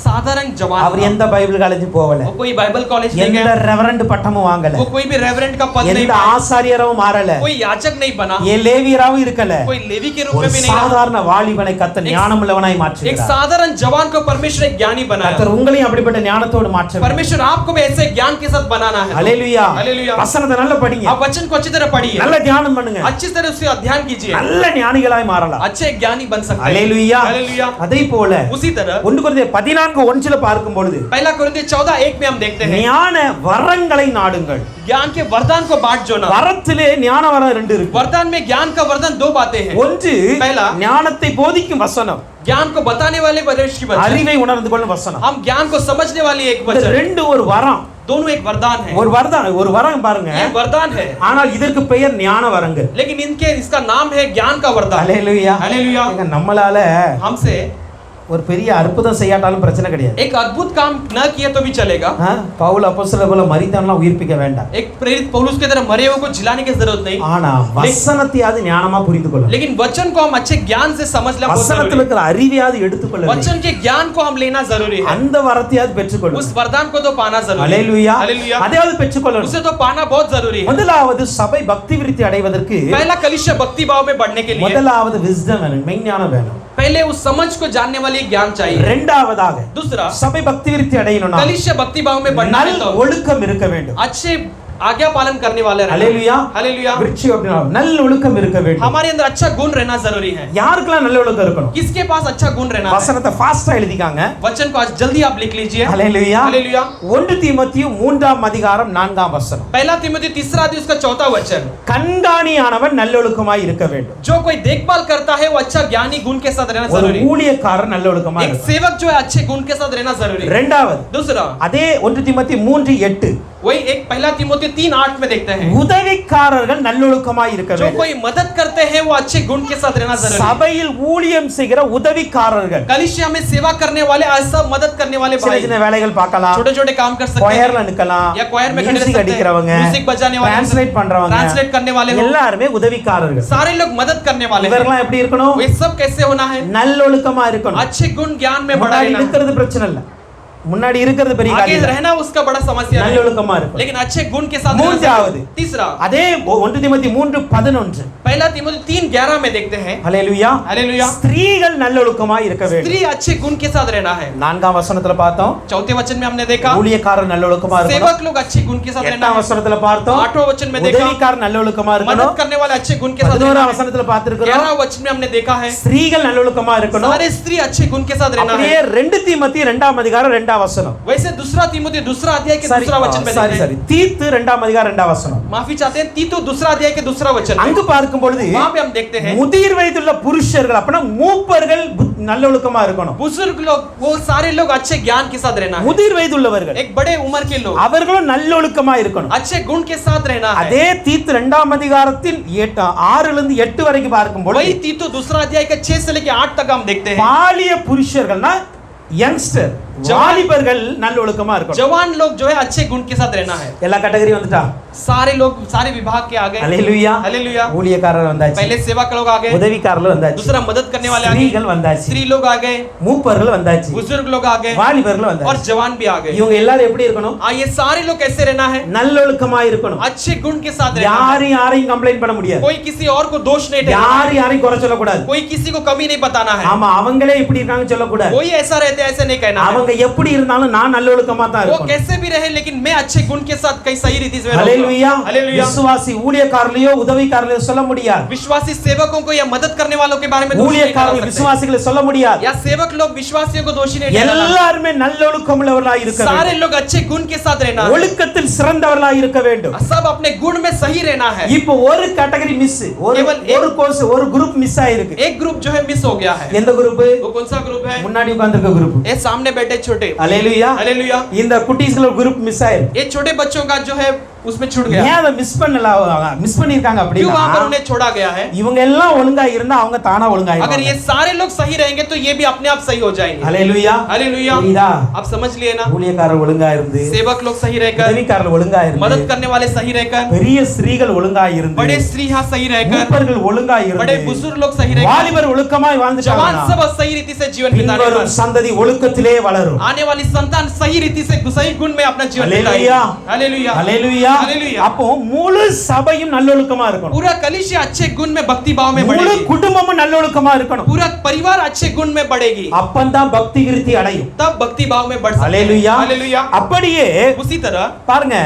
साधारण जवान அவர் था. எந்த பைபிள் காலேஜ் போகல. वो कोई बाइबल कॉलेज नहीं எந்த गया. ரெவரண்ட் பட்டமும் வாங்கல. वो कोई भी रेवरेंड का पद नहीं எந்த पाया. ஆசாரியரும் மாறல. कोई याजक नहीं बना. லேவியராவும் இருக்கல. कोई लेवी के रूप ஒரு में भी नहीं रहा. சாதாரண வாலிபனை கர்த்தர் ஞானமுள்ளவனாய் एक மாற்றுகிறார். साधारण जवान को परमेश्वर एक ज्ञानी बनाया. கர்த்தர் உங்களையும் அப்படிப்பட்ட ஞானத்தோடு மாற்ற வேண்டும். परमेश्वर आपको भी ऐसे ज्ञान के साथ बनाना है. ஹalleluya. हालेलुया. வசனத்தை நல்லா படிங்க. आप वचन को अच्छी तरह पढ़िए. நல்ல தியானம் பண்ணுங்க. अच्छी तरह उससे अध्ययन कीजिए. நல்ல ஞானிகளாய் மாறலாம். अच्छे ज्ञानी बन सकते हैं. ஹalleluya. हालेलुया. அதே போல उसी तरह 1 கொரிந்தியர் 14:1 பார்க்கும் பொழுது पहला कोरिन्थियर 14:1 में हम देखते हैं ஞான வரங்களை நாடுங்கள். ज्ञान के वरदान को बांट जोना. வரத்திலே ஞான வரம் ரெண்டு இருக்கு. वरदान में ज्ञान का वरदान दो बातें हैं. ஒன்று पहला ஞானத்தை போதிக்கும் வசனம். ज्ञान को बताने वाले वचन की वचन. அறிவை உணர்ந்து கொள்ளும் வசனம். हम ज्ञान को समझने वाली एक இந்த वचन. ரெண்டு ஒரு வரம். दोनों एक वरदान है. ஒரு வரம் பாருங்க. ये वरदान है. ஆனால் இதற்கு பெயர் ஞான வரங்கள். लेकिन इसका नाम है ज्ञान का वरदान. ஹalleluya. हालेलुया. ஏங்க நம்மளால हमसे ஒரு பெரிய அற்புதம் செய்யாட்டாலும் பிரச்சனை கிடையாது. एक अद्भुत काम न किया तो भी चलेगा. பவுல் அப்போஸ்தலர் போல மரித்தவன்லாம் உயிர்ப்பிக்க வேண்டாம். एक प्रेरित पौलुस की तरह मरे हुए को जिलाने की जरूरत नहीं. ஆனா வசனத்தையாவது ஞானமா புரிந்து கொள்ளணும். लेकिन वचन को हम अच्छे ज्ञान से समझना बहुत வசனத்தில் जरूरी है. இருக்கிற அறிவையாவது எடுத்துக்கொள்ளணும். वचन के ज्ञान को हम लेना जरूरी है. அந்த வரத்தையாவது பெற்றுக்கொள்ளணும். उस वरदान को तो पाना जरूरी है. ஹalleluya. हालेलुया. அதையாவது பெற்றுக்கொள்ளணும். उसे तो पाना बहुत जरूरी है. முதலாவது சபை பக்தி விருத்தி அடைவதற்கு पहला कलीसिया भक्ति भाव में बढ़ने के लिए முதலாவது விஸ்டம் வேணும், மெய்ஞானம் வேணும். पहले उस समझ को जानने वाली ज्ञान चाहिए. இரண்டாவதாக दूसरा சபை பக்தி விருத்தி அடையணும்னா कलीसिया भक्ति भाव में बढ़ना है நல் तो ஒழுக்கம் இருக்க வேண்டும். अच्छे आज्ञा पालन करने वाले रहना. ஹalleluya. हालेलुया. விருட்சி அப்படினா நல்ல ஒழுக்கம் இருக்க வேண்டும். हमारे अंदर अच्छा गुण रहना जरूरी है. யாருக்கெல்லாம் நல்ல ஒழுக்கம் இருக்கணும்? किसके पास अच्छा गुण रहना है? வசனத்தை ஃபாஸ்டா எழுதிக்காங்க. वचन को आज जल्दी आप लिख लीजिए. ஹalleluya. हालेलुया. 1 தீமோத்தேயு 3ஆம் அதிகாரம் 4ஆம் வசனம். पहला तीमुथियुस 3 अध्याय उसका 4था वचन. கண்காணியானவன் நல்லொழுக்கமாய் இருக்க வேண்டும். जो कोई देखभाल करता है वो अच्छा ज्ञानी गुण के साथ रहना ஒரு जरूरी है. ஊழியக்காரர் நல்லொழுக்கமாய் एक இருக்கணும். सेवक जो है अच्छे गुण के साथ रहना जरूरी है. இரண்டாவது दूसरा அதே 1 தீமோத்தேயு 3:8 वही एक पहला तीमुथियुस 3:8 में देखते हैं உதவிக்காரர்கள் நல்லொழுக்கமாய் இருக்க जो வேண்டும். कोई मदद करते हैं वो अच्छे गुण के साथ रहना जरूरी है. சபையில் ஊழியம் செய்கிற உதவிக்காரர்கள் कलीसिया में सेवा करने वाले ऐसा मदद करने वाले சின்ன भाई சின்ன வேலைகள் பார்க்கலாம். छोटे छोटे काम कर सकते हैं. கொயர்ல நிக்கலாம். या choir में खड़े रह மியூசிக் सकते हैं. அடிக்கிறவங்க, म्यूजिक बजाने वाले, டிரான்ஸ்லேட் பண்றவங்க, ट्रांसलेट करने वाले हो. எல்லாரும் உதவிக்காரர்கள். सारे लोग मदद करने वाले हैं. இவர்கள்லாம் எப்படி இருக்கணும்? वे सब कैसे होना है? நல்லொழுக்கமா இருக்கணும். अच्छे गुण ज्ञान में बढ़ा முன்னாடி रहना है. நிக்கிறது பிரச்சனை இல்ல. முன்னாடி இருக்கிறது பெரிய आगे காரியம் रहना उसका बड़ा समस्या है, நல்லொழுக்கமா இருக்கும் लेकिन अच्छे गुण के साथ रहना மூன்றாவது चाहिए। तीसरा, அதே 1 தீமோத்தி 3:11 पहला तीमुथियुस 3:11 में देखते हैं, ஹல்லேலூயா हालेलुया, ஸ்திரீகள் நல்லொழுக்கமாய் இருக்க வேண்டும் स्त्री अच्छे गुण के साथ रहना है। 4ஆம் வசனத்துல பார்த்தோம் चौथे वचन में हमने देखा ஊழியக்காரர் நல்லொழுக்கமா இருக்கணும் सेवक लोग अच्छे गुण के साथ रहना 8ஆம் है। வசனத்துல பார்த்தோம் 8वें वचन में देखा உதவிக்காரர் நல்லொழுக்கமா मदद இருக்கணும் करने वाले अच्छे गुण के साथ रहना 11ஆம் है। வசனத்துல பார்த்திருக்கிறோம் 11वें वचन में हमने देखा है ஸ்திரீகள் நல்லொழுக்கமா இருக்கணும் सारे स्त्री अच्छे गुण के साथ रहना அப்படியே है। 2 தீமோத்தி 2ஆம் அதிகாரம் 2ஆம் வசனம் वैसे दूसरा तीमुथियुस दूसरा अध्याय के दूसरा वचन में देखते हैं, தீத்து 2ஆம் அதிகாரம் 2ஆம் வசனம் माफी चाहते हैं, तीतु दूसरा अध्याय के दूसरा वचन में அங்கு பார்க்கும் பொழுது वहां पे हम देखते हैं முதிர் வயதுள்ள புருஷர்கள் அப்பனா மூப்பர்கள் நல்லொழுக்கமா இருக்கணும் बुजुर्ग लोग, वो सारे लोग अच्छे ज्ञान के साथ रहना है। முதிர் வயதுள்ளவர்கள் एक बड़े उम्र के लोग அவர்களும் நல்லொழுக்கமா இருக்கணும் अच्छे गुण के साथ रहना है। அதே தீத்து 2ஆம் அதிகாரத்தில் 6 லிருந்து 8 வரைக்கும் பார்க்கும் பொழுது वही तीतु दूसरा अध्याय के 6 से लेकर 8 तक हम देखते हैं பாலிய புருஷர்கள்னா யங்ஸ்டர் வாலிபர்கள் நல்லொழுக்கமா இருக்கணும் जवान लोग जो है अच्छे गुण के साथ रहना है। எல்லா கேட்டகரி வந்துட்டா सारे लोग सारे विभाग के आ गए, ஹல்லேலூயா हालेलुया। ஊழியக்காரர் வந்தாச்சு पहले सेवक लोग आ गए, உதவிக்காரர்கள் வந்தாச்சு दूसरा मदद करने वाले आ ஸ்திரீகள் गए, வந்தாச்சு स्त्री लोग आ गए, மூப்பர்கள் வந்தாச்சு बुजुर्ग लोग आ गए வாலிபர்கள் और வந்தாச்சு जवान भी आ गए। இவங்க எல்லாரும் எப்படி இருக்கணும் ये सारे लोग कैसे रहना है? நல்லொழுக்கமா இருக்கணும் अच्छे गुण के साथ रहना है। யாரும் யாரையும் கம்ப்ளைண்ட் பண்ண முடியாது कोई किसी और को दोष नहीं देना, யாரும் யாரையும் குறை சொல்லக்கூடாது कोई किसी को कमी नहीं बताना है। ஆமா அவங்களே இப்படி இருக்காங்கன்னு சொல்லக்கூடாது कोई ऐसा रहते ऐसे नहीं कहना है। அவங்க எப்படி இருந்தாலும் நான் நல்லொழுக்கமா தான் वो இருக்கணும் कैसे भी रहे लेकिन मैं अच्छे गुण के साथ कई सही रीति से ஹல்லேலூயா रहूंगा। हालेलुया। விசுவாசி ஊழியக்காரர்களையோ உதவிக்காரர்களையோ சொல்ல முடியாது विश्वासी सेवकों को या मदद करने वालों के बारे में दोषी नहीं ஊழியக்காரர்கள் ठहरा सकते। விசுவாசிகளை சொல்ல முடியாது या सेवक लोग विश्वासियों को दोषी नहीं ठहराना। எல்லாரும் நல்லொழுக்கம் உள்ளவர்களாய் இருக்க सारे வேண்டும் लोग अच्छे गुण के साथ रहना है। ஒழுக்கத்தில் சிறந்தவர்களாய் இருக்க வேண்டும் सब अपने गुण में सही रहना है। இப்போ ஒரு கேட்டகரி மிஸ் ஒரு கோர்ஸ் ஒரு குரூப் மிஸ் ஆயிருக்கு एक ग्रुप जो है मिस हो गया है। எந்த குரூப் वो कौन सा ग्रुप है? முன்னாடி உட்கார்ந்திருக்க குரூப் ये सामने बैठे छोटे, ஹல்லேலூயா हालेलुया। இந்த குட்டீஸ்கள குரூப் மிஸ் ஆயிருக்கு ये छोटे बच्चों का जो है उसमें छूट ஏன் गया। அதை மிஸ் பண்ணிருக்காங்க क्यों वहां पर அப்படினா उन्हें छोड़ा गया है? இவங்க எல்லாம் ஒழுங்கா இருந்தா அவங்க தானா अगर ஒழுங்காயிடுவாங்க ये सारे लोग सही रहेंगे तो ये भी अपने आप सही हो जाएंगे। ஹல்லேலூயா हालेलुया। புரியுதா आप समझ लिए ना? ஊழியக்காரர் ஒழுங்கா இருந்து सेवक लोग सही रहकर, உதவிக்காரர் ஒழுங்கா இருந்து मदद करने वाले सही रहकर, பெரிய ஸ்திரீகள் ஒழுங்கா இருந்து बड़े स्त्री यहाँ सही रहकर, மூப்பர்கள் ஒழுங்கா बड़े இருந்து बुजुर्ग लोग सही रहकर, வாலிபர் ஒழுக்கமாய் जवान வாழ்ந்துட்டாங்கன்னா सब सही रीति से जीवन बिताने பின்வரும் पर சந்ததி ஒழுக்கத்திலே வளரும் आने वाली संतान सही रीति से सही गुण में अपना जीवन हालेलुया। बिताएगी। हालेलुया। ஹல்லேலூயா हालेलुया। அப்போ முழு சபையும் நல்லொழுக்கமா இருக்கணும் पूरा कलीसिया अच्छे गुण में भक्ति भाव में முழு बढ़ेगी। குடும்பமும் நல்லொழுக்கமா இருக்கணும் पूरा परिवार अच्छे गुण में बढ़ेगी, அப்பந்தான் பக்தி விருத்தி அடையும் तब भक्ति भाव में बढ़ सकते हैं। ஹல்லேலூயா हालेलुया। அப்படியே उसी तरह பாருங்க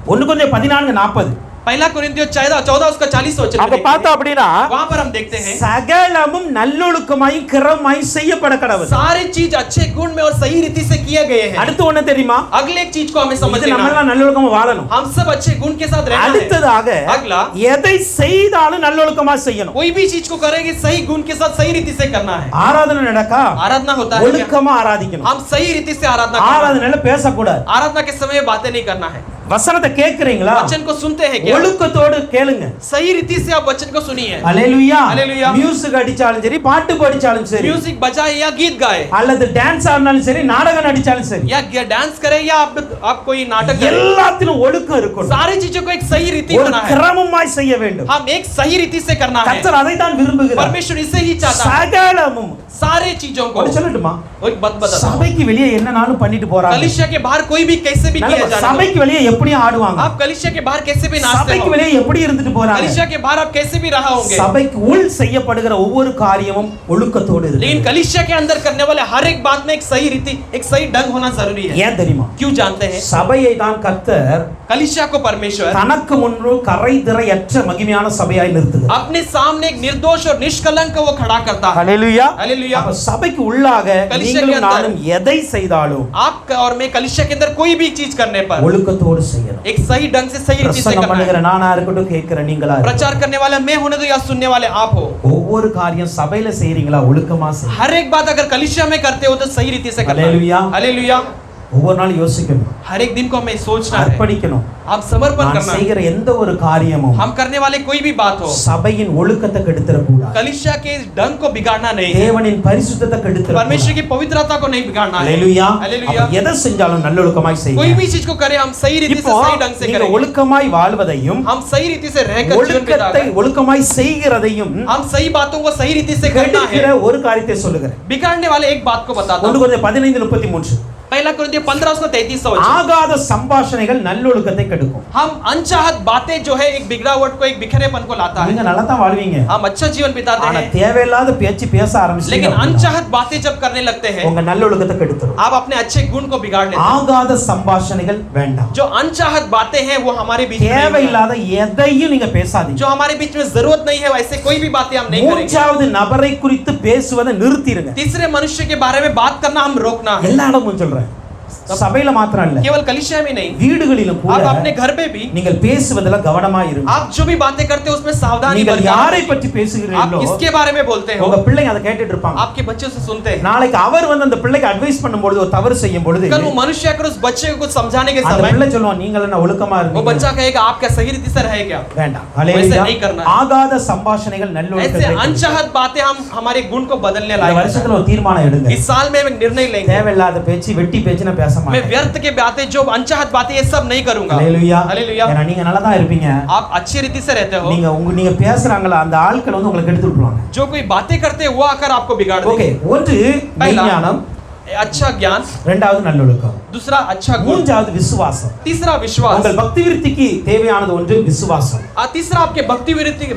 1 கொரிந்தியர் 14:40 पहला कोरिन्थियों 14 उसका 40 वचन में அங்க देखते பார்த்தா हैं। அப்படினா वहां पर हम देखते हैं சகலமும் நல்லொழுக்கமாய் கிரமாய் செய்யப்பட கடவுது सारी चीज अच्छे गुण में और सही रीति से किए गए हैं। அடுத்து ஒண்ணு தெரியுமா अगले एक चीज को हमें समझ இது लेना நம்ம है। எல்லாம் நல்லொழுக்கமா வாழணும் हम सब अच्छे गुण के साथ रहना है। அடுத்ததாக अगला, எதை செய்தாலும் நல்லொழுக்கமா செய்யணும் कोई भी चीज को करेंगे सही गुण के साथ सही रीति से करना है। ஆராதனை நடக்கா आराधना होता है क्या? ஒழுக்கமா ஆராதிக்கணும் हम सही रीति से आराधना करना है। ஆராதனையில பேசக்கூடாது आराधना के समय बातें नहीं करना है। வசனத்தை கேக்குறீங்களா वचन को सुनते हैं क्या? ஒழுக்கத்தோடு கேளுங்க सही रीति से आप वचन को सुनिए। ஹல்லேலூயா ஹல்லேலூயா। மியூசிக் அடிச்சாலும் சரி பாட்டு படிச்சாலும் சரி म्यूजिक बजाए या गीत गाए அல்லது டான்ஸ் ஆடினாலும் சரி நாடகம் நடிச்சாலும் சரி या डांस करे या आप कोई नाटक करें, எல்லாத்திலும் ஒழுக்கம் இருக்கணும் सारी चीजों को एक सही रीति ஒரு होना है। கிரமமாய் செய்ய வேண்டும் हम एक सही रीति से करना है। கர்த்தர் அதை தான் விரும்புகிறார் परमेश्वर इसे ही चाहता है। சகலமும் सारे चीजों को ஒன்னு சொல்லட்டுமா एक बात बता, சபைக்கு வெளியே என்னனாலும் பண்ணிட்டு போறாங்க कलीसिया के बाहर कोई भी कैसे भी किया जाए, சபைக்கு வெளியே எப்படி ஆடுவாங்க आप कलीसिया के बाहर कैसे भी नाचते சபைக்கு हो, வெளியே எப்படி இருந்துட்டு போறாங்க कलीसिया के बाहर आप कैसे भी रहा होंगे, சபைக்கு உள் செய்யப்படுகிற ஒவ்வொரு காரியமும் ஒழுக்கத்தோடு இருக்கு लेकिन कलीसिया के अंदर करने वाले हर एक बात में एक सही रीति एक सही ढंग होना जरूरी है। ஏன் தெரியுமா क्यों जानते हैं? சபையை தான் கர்த்தர் कलीसिया को परमेश्वर தனக்கு முன்பு கரை திரையற்ற மகிமையான சபையாய் நிறுத்துகிறார் अपने सामने एक निर्दोष और निष्कलंक को वो खड़ा करता है। ஹல்லேலூயா हालेलुया। அப்ப சபைக்கு உள்ளாக கலிசியா நீங்களும் के अंदर நானும் எதை செய்தாலும் आप और मैं कलीसिया के अंदर कोई भी चीज करने पर ஒழுக்கத்தோடு செய்யணும் एक सही ढंग से सही रीति से பிரசங்கம் करना பண்ணுகிற है। நானா இருக்கட்டும் கேட்கிற நீங்களா இருக்கட்டும். प्रचार करने वाला मैं होने दो या सुनने वाले आप हो, ஒவ்வொரு காரியம் சபையில செய்றீங்களா ஒழுக்கமா செய்யுங்க हर एक बात अगर कलीसिया में करते हो तो सही रीति से करना हालेलुया। है। हालेलुया। ஒவ்வொரு நாள் யோசிக்கணும் हर एक दिन को हमें सोचना है, அர்ப்பணிக்கணும் आप समर्पण நான் करना है। செய்கிற எந்த ஒரு காரியமும் हम करने वाले कोई भी बात हो சபையின் ஒழுக்கத்தை கெடுத்துறக்கூடாது कलीसिया के ढंग को बिगाड़ना नहीं है, தேவனின் பரிசுத்தத்தை परमेश्वर கெடுத்துறக்கூடாது की पवित्रता को नहीं बिगाड़ना है। ஹல்லேலூயா हालेलुया। அப்ப எதை செஞ்சாலும் நல்லொழுக்கமாய் कोई செய்யுங்க भी चीज को करें हम सही रीति से இப்போ सही ढंग से நீங்க करें, ஒழுக்கமாய் வாழ்வதையும் हम सही रीति से रहकर जीवन ஒழுக்கத்தை बिताएं, ஒழுக்கமாய் செய்கிறதையும் हम सही बातों को सही रीति से करना கெடுக்கிற है। ஒரு காரியத்தை சொல்லுகிறேன் बिगाड़ने वाले एक बात को बताता 1 हूं। கொரிந்தியர் 15:33 पहला कुरिन्थियों 15 उसका 33 वचन। ஆகாத சம்பாஷணைகள் நல்லொழுக்கத்தை கெடுக்கும். हम अनचाहत बातें जो है एक बिगड़ावट को, एक बिखरेपन को लाता है। நீங்க நல்லா தான் வாழ்வீங்க, हम अच्छा जीवन बिताते ஆனா हैं, தேவையில்லாத பேச்சு பேச ஆரம்பிச்சீங்க लेकिन अनचाहत बातें जब करने लगते हैं உங்க நல்லொழுக்கத்தை கெடுத்துரும். आप अपने अच्छे गुण को बिगाड़ लेते हैं। ஆகாத சம்பாஷணைகள் வேண்டாம். जो अनचाहत बातें हैं वो हमारे बीच में नहीं होना। தேவையில்லாத எதையும் நீங்க பேசாதீங்க. जो हमारे बीच में जरूरत नहीं है वैसे कोई भी बातें हम नहीं करेंगे। மூன்றாவது நபரை குறித்து பேசுவதை நிறுத்திடுங்க. तीसरे मनुष्य के बारे में बात करना हम रोकना है। எல்லா இடமும் சொல்றேன், சபையில மாத்திரம் இல்ல, केवल कलीसिया में नहीं, வீடுகளிலும் கூட आप अपने घर पे भी நீங்கள் பேசுவதில கவனமா இருங்க. आप जो भी बातें करते हो उसमें सावधानी நீங்கள் बरकरार யாரை रखें। பற்றி आप பேசுகிறீர்களோ किसके बारे में बोलते हो உங்க பிள்ளைங்க அதை கேட்டுட்டு இருப்பாங்க. आपके बच्चे उसे सुनते हैं। நாளைக்கு அவர் வந்து அந்த பிள்ளைக்கு அட்வைஸ் பண்ணும்போது ஒரு தவறு செய்யும் பொழுது कल वो मनुष्य अगर उस बच्चे को कुछ समझाने के அந்த समय பிள்ளை சொல்லுவான், நீங்கள் என்ன ஒழுக்கமா वो இருந்தீங்க. बच्चा कहेगा आप क्या सही रीति से रहे क्या? வேண்டாம். वैसे ஹalleluya. नहीं करना है। ஆகாத சம்பாஷணைகள் ऐसे நல்லொழுக்கத்தை. अनचाहत बातें हम हमारे गुण को बदलने இந்த लायक हैं। வருஷத்துல ஒரு தீர்மானம் எடுங்க. इस साल में एक निर्णय लेंगे, தேவையில்லாத பேச்சு, வெட்டி பேச்சு நான் பேச मैं மாட்டேன். व्यर्थ के बातें, जो अनचाहत बातें, ये सब नहीं करूंगा। ஹalleluya. हालेलुया। ஏன்னா நீங்க நல்லா தான் இருப்பீங்க. आप अच्छी रीति से रहते हो। நீங்க பேசுறாங்களா அந்த ஆட்கள் வந்து உங்களுக்கு எடுத்து விட்டுருவாங்க. जो कोई बातें करते हैं वो आकर आपको बिगाड़ ஓகே, देंगे। ஒன்று மெய்ஞானம், अच्छा ज्ञान, இரண்டாவது நல்லொழுக்கம், दूसरा अच्छा गुण, மூன்றாவது விசுவாசம். तीसरा विश्वास। உங்கள் பக்தி விருத்திக்கு தேவையானது ஒன்று விசுவாசம். तीसरा आपके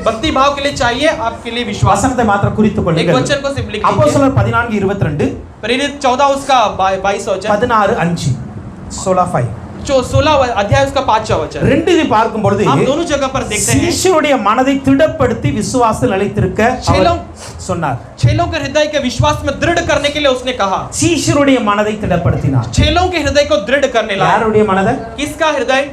भक्ति भाव के लिए चाहिए आपके लिए विश्वास। வசனத்தை மாத்திரம் குறித்துக் एक கொள்ளுங்கள். वचन को सिर्फ लिख लीजिए। அப்போஸ்தலர் 14:22, प्रेरित 14 उसका 22 वचन, 16:5, 16:5. जो 16 अध्याय उसका 5वां वचन। ரெண்டு இது பார்க்கும் பொழுது हम दोनों जगह पर देखते हैं சீஷருடைய மனதை திடப்படுத்தி விசுவாசத்தில் நிலைத்திருக்க அவர் சொன்னார். चेलों के हृदय के विश्वास में दृढ़ करने के लिए उसने कहा। சீஷருடைய மனதை திடப்படுத்தினார். चेलों के हृदय को दृढ़ करने लायक। யாருடைய மனதை? किसका हृदय?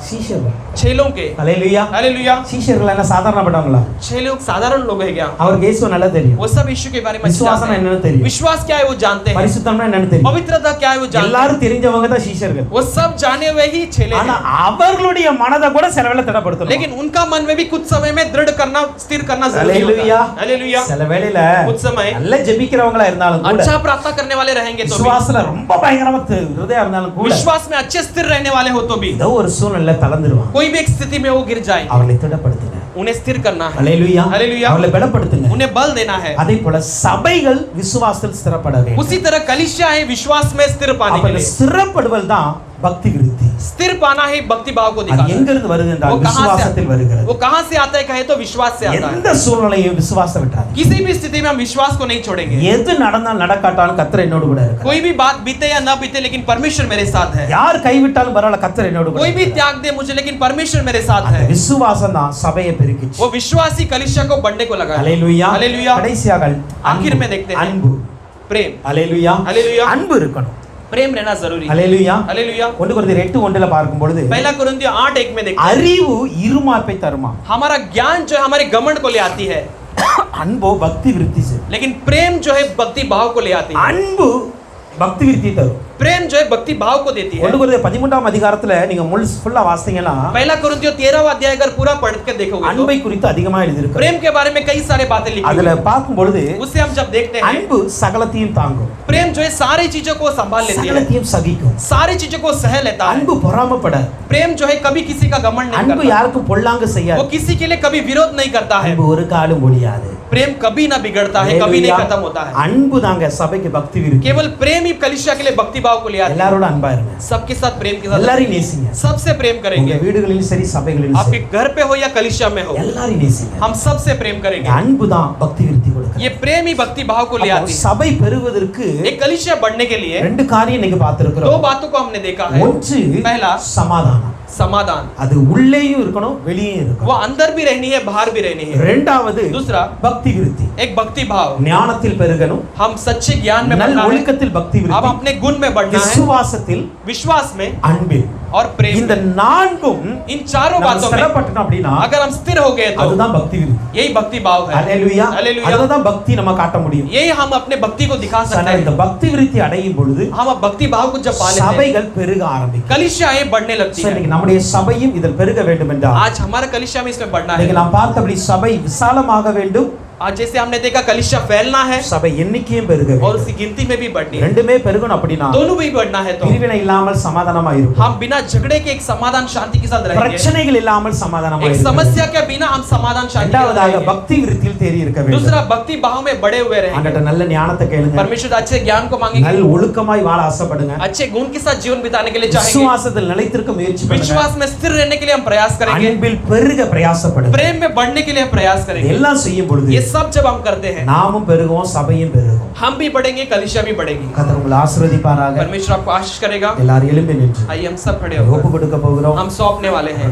சீஷர்கள். चेलों के। ஹalleluya. हालेलुया। சீஷர்கள் என்ன சாதாரணப்பட்டவங்களா? चेले साधारण लोग है क्या? அவருக்கு இயேசு நல்லா தெரியும். वो सब यीशु के बारे में விசுவாசம் जानते हैं। என்னன்னு தெரியும். विश्वास क्या है वो जानते हैं। பரிசுத்தம்னா என்னன்னு தெரியும். पवित्रता क्या है वो जानते हैं। எல்லாரும் தெரிஞ்சவங்க தான் சீஷர்கள். वो सब जाने हुए ही चेले ஆனா हैं। அவர்களுடைய மனதை கூட சில வேளை திடப்படுத்தணும். लेकिन उनका मन में भी कुछ समय में दृढ़ करना, स्थिर करना जरूरी होता हालेलुया. है। हालेलुया। சில வேளையில कुछ समय நல்ல ஜெபிக்கிறவங்களா இருந்தாலும் கூட अच्छा प्रार्थना करने वाले रहेंगे तो भी, விசுவாசத்துல ரொம்ப பயங்கரமா ஹிருதயம் இருந்தாலும் கூட विश्वास में अच्छे स्थिर रहने वाले हो तो भी ஏதோ ஒரு சூழ்நிலையில தளர்ந்துருவாங்க. कोई भी एक स्थिति में वो गिर जाए, அவர்களை திடப்படுத்துங்க. उन्हें स्थिर करना है। ஹalleluya. हालेलुया। அவர்களை பலப்படுத்துங்க. उन्हें बल देना है। அதே போல சபைகள் விசுவாசத்தில் ஸ்திரப்பட வேண்டும். उसी तरह कलीसिया है विश्वास में स्थिर पाने அப்ப के இந்த लिए। ஸ்திரப்படுதல் தான் பக்தி விருத்தி. स्थिर पाना ही भक्ति भाव को அது दिखाता எங்க है। இருந்து வருது என்றால் वो कहां से விசுவாசத்தில் வருகிறது. वो कहां से आता है कहे तो विश्वास से आता है। எந்த சூழ்நிலையும் விசுவாசம் விட்டாது. किसी भी स्थिति में हम विश्वास को नहीं छोड़ेंगे। எது நடந்தாலும் நடக்காட்டாலும் கர்த்தர் என்னோடு கூட இருக்கார். कोई भी बात बीते या ना बीते लेकिन परमेश्वर मेरे साथ है। யார் கைவிட்டாலும் பரவாயில்லை, கர்த்தர் என்னோடு கூட कोई भी இருக்கார். त्याग दे मुझे लेकिन परमेश्वर मेरे साथ அந்த है। விசுவாசம் தான் சபையை பெருக்கிச்சு. वो विश्वास ही कलीसिया को बढ़ने को लगा। ஹalleluya. हालेलुया। கடைசியாக आखिर में देखते हैं அன்பு. प्रेम। ஹalleluya. हालेलुया। அன்பு இருக்கணும். प्रेम रहना जरूरी है। ஹalleluya. हालेलुया। 1 கொரிந்தியர் 8:1 பார்க்கும் பொழுது पहला कुरिन्थियों 8:1 में देखते हैं அறிவு இருமாப்பை தருமா. हमारा ज्ञान जो है हमारे घमंड को ले आती है, அன்போ பக்தி விருத்தி செய்யும். लेकिन प्रेम जो है भक्ति भाव को ले आती है। அன்பு பக்தி விருத்தி தரும். प्रेम जो है भक्ति भाव को देती है। 1 கொரிந்தியர் 13ஆம் அதிகாரத்துல நீங்க ஃபுல்லா வாசித்தீங்கன்னா पहला कुरिन्थियों 13वां अध्याय अगर पूरा पढ़ के देखोगे तो அன்பை குறித்து அதிகமா எழுதியிருக்கு. प्रेम के बारे में कई सारे बातें लिखी அதுல हुई हैं। பார்க்கும் பொழுது उससे हम जब देखते हैं அன்பு சகலத்தையும் தாங்கும். प्रेम जो है सारी चीजों को संभाल लेती है, சகலத்தையும் சகிக்கும். सारी चीजों को सह लेता है। அன்பு பொறாமைப்படாது. प्रेम जो है कभी किसी का घमंड नहीं அன்பு करता, யாருக்கும் பொல்லாங்கு वो செய்யாது. किसी के लिए कभी विरोध नहीं करता है। அன்பு ஒரு காலும் ஒழியாது. प्रेम कभी ना बिगड़ता है, कभी नहीं खत्म होता है। அன்பு தாங்க சபைக்கு பக்தி விருத்தி. केवल प्रेम ही कलीसिया के लिए भक्ति भाव को ले आता है। எல்லாரோட அன்பா இருங்க. सबके साथ प्रेम के साथ எல்லாரையும் நேசிங்க. सबसे प्रेम உங்க करेंगे। வீடுகளிலும் சரி சபைகளிலும் आपके சரி घर पे हो या कलीसिया में हो, எல்லாரையும் நேசிங்க. हम सबसे प्रेम करेंगे। அன்பு தான் பக்தி விருத்தி கொடுக்கும். ये प्रेम ही भक्ति भाव को ले आती है। சபை பெறுவதற்கு एक कलीसिया बढ़ने के लिए ரெண்டு காரியம் இன்னைக்கு दो பார்த்திருக்கிறோம். बातों को हमने देखा है। ஒன்று पहला சமாதானம். समाधान, அது உள்ளேயும் இருக்கணும் வெளியேயும் वो இருக்கணும். अंदर भी रहनी है बाहर भी रहनी है। இரண்டாவது दूसरा பக்தி விருத்தி. एक भक्ति भाव, ஞானத்தில் பெருகணும். हम सच्चे ज्ञान में நல் बढ़ना है, ஒழுக்கத்தில் பக்தி अब விருத்தி. अपने गुण में बढ़ना है, விசுவாசத்தில் विश्वास में அன்பில். और प्रेम இந்த में। நான்கும் इन चारों நம்ம बातों में ஸ்திரப்பட்டோம் அப்படின்னா अगर हम स्थिर हो गए तो அதுதான் பக்தி விருத்தி. यही भक्ति भाव है। ஹalleluya. हालेलुया। அதுதான் பக்தி நம்ம காட்ட முடியும். यही हम अपने भक्ति को दिखा सकते ஆனா हैं। இந்த பக்தி விருத்தி அடையும் பொழுது हम अब भक्ति भाव को जब पा लेते हैं, சபைகள் பெருக ஆரம்பிக்கும். कलीसियाएं बढ़ने लगती சரி, है। இன்னைக்கு நம்முடைய சபையும் இதில் பெருக வேண்டும் என்றால் आज हमारा कलीसिया में इसमें बढ़ना है। இன்னைக்கு நாம் பார்த்தபடி சபை விசாலமாக வேண்டும், आज जैसे हमने देखा कलीसिया फैलना है சபை எண்ணிக்கையும் பெருக और வேண்டும். उसकी गिनती में भी बढ़नी है, ரெண்டுமே பெருகணும் அப்படினா दोनों भी बढ़ना है तो பிரிவினை இல்லாமல் சமாதானமா இருக்கும். हम बिना झगड़े के एक समाधान शांति के साथ रहेंगे, பிரச்சனைகள் இல்லாமல் சமாதானமா एक இருக்கும். समस्या के बिना हम समाधान शांति के साथ இரண்டாவதாக रहेंगे। பக்தி விருத்தியில் தேறி இருக்க வேண்டும். दूसरा भक्ति भाव में बड़े हुए रहेंगे, ஆண்டவர்ட்ட நல்ல ஞானத்தை கேளுங்க. परमेश्वर से अच्छे ज्ञान को मांगेंगे, நல்ல ஒழுக்கமாய் வாழ ஆசைப்படுங்க. अच्छे गुण के साथ जीवन बिताने के लिए चाहेंगे, விசுவாசத்தில் நிலைத்திருக்க முயற்சி பண்ணுங்க. विश्वास में स्थिर रहने के लिए हम प्रयास करेंगे, அன்பில் பெருக பிரயாசப்படுங்க. प्रेम में बढ़ने के लिए हम प्रयास करेंगे। எல்லாம் செய்யும் பொழுது ये सब जब हम करते हैं நாமும் பெருகுவோம், சபையும் பெருகும். हम भी बढ़ेंगे, कलीसिया भी बढ़ेगी। கர்த்தர் உங்களை ஆசீர்வதிப்பாராக. परमेश्वर आपको आशीष करेगा। எல்லாரும் எழும்பி நின்று आइए हम सब खड़े ஒப்பு होकर கொடுக்க போகிறோம். हम सौंपने वाले हैं।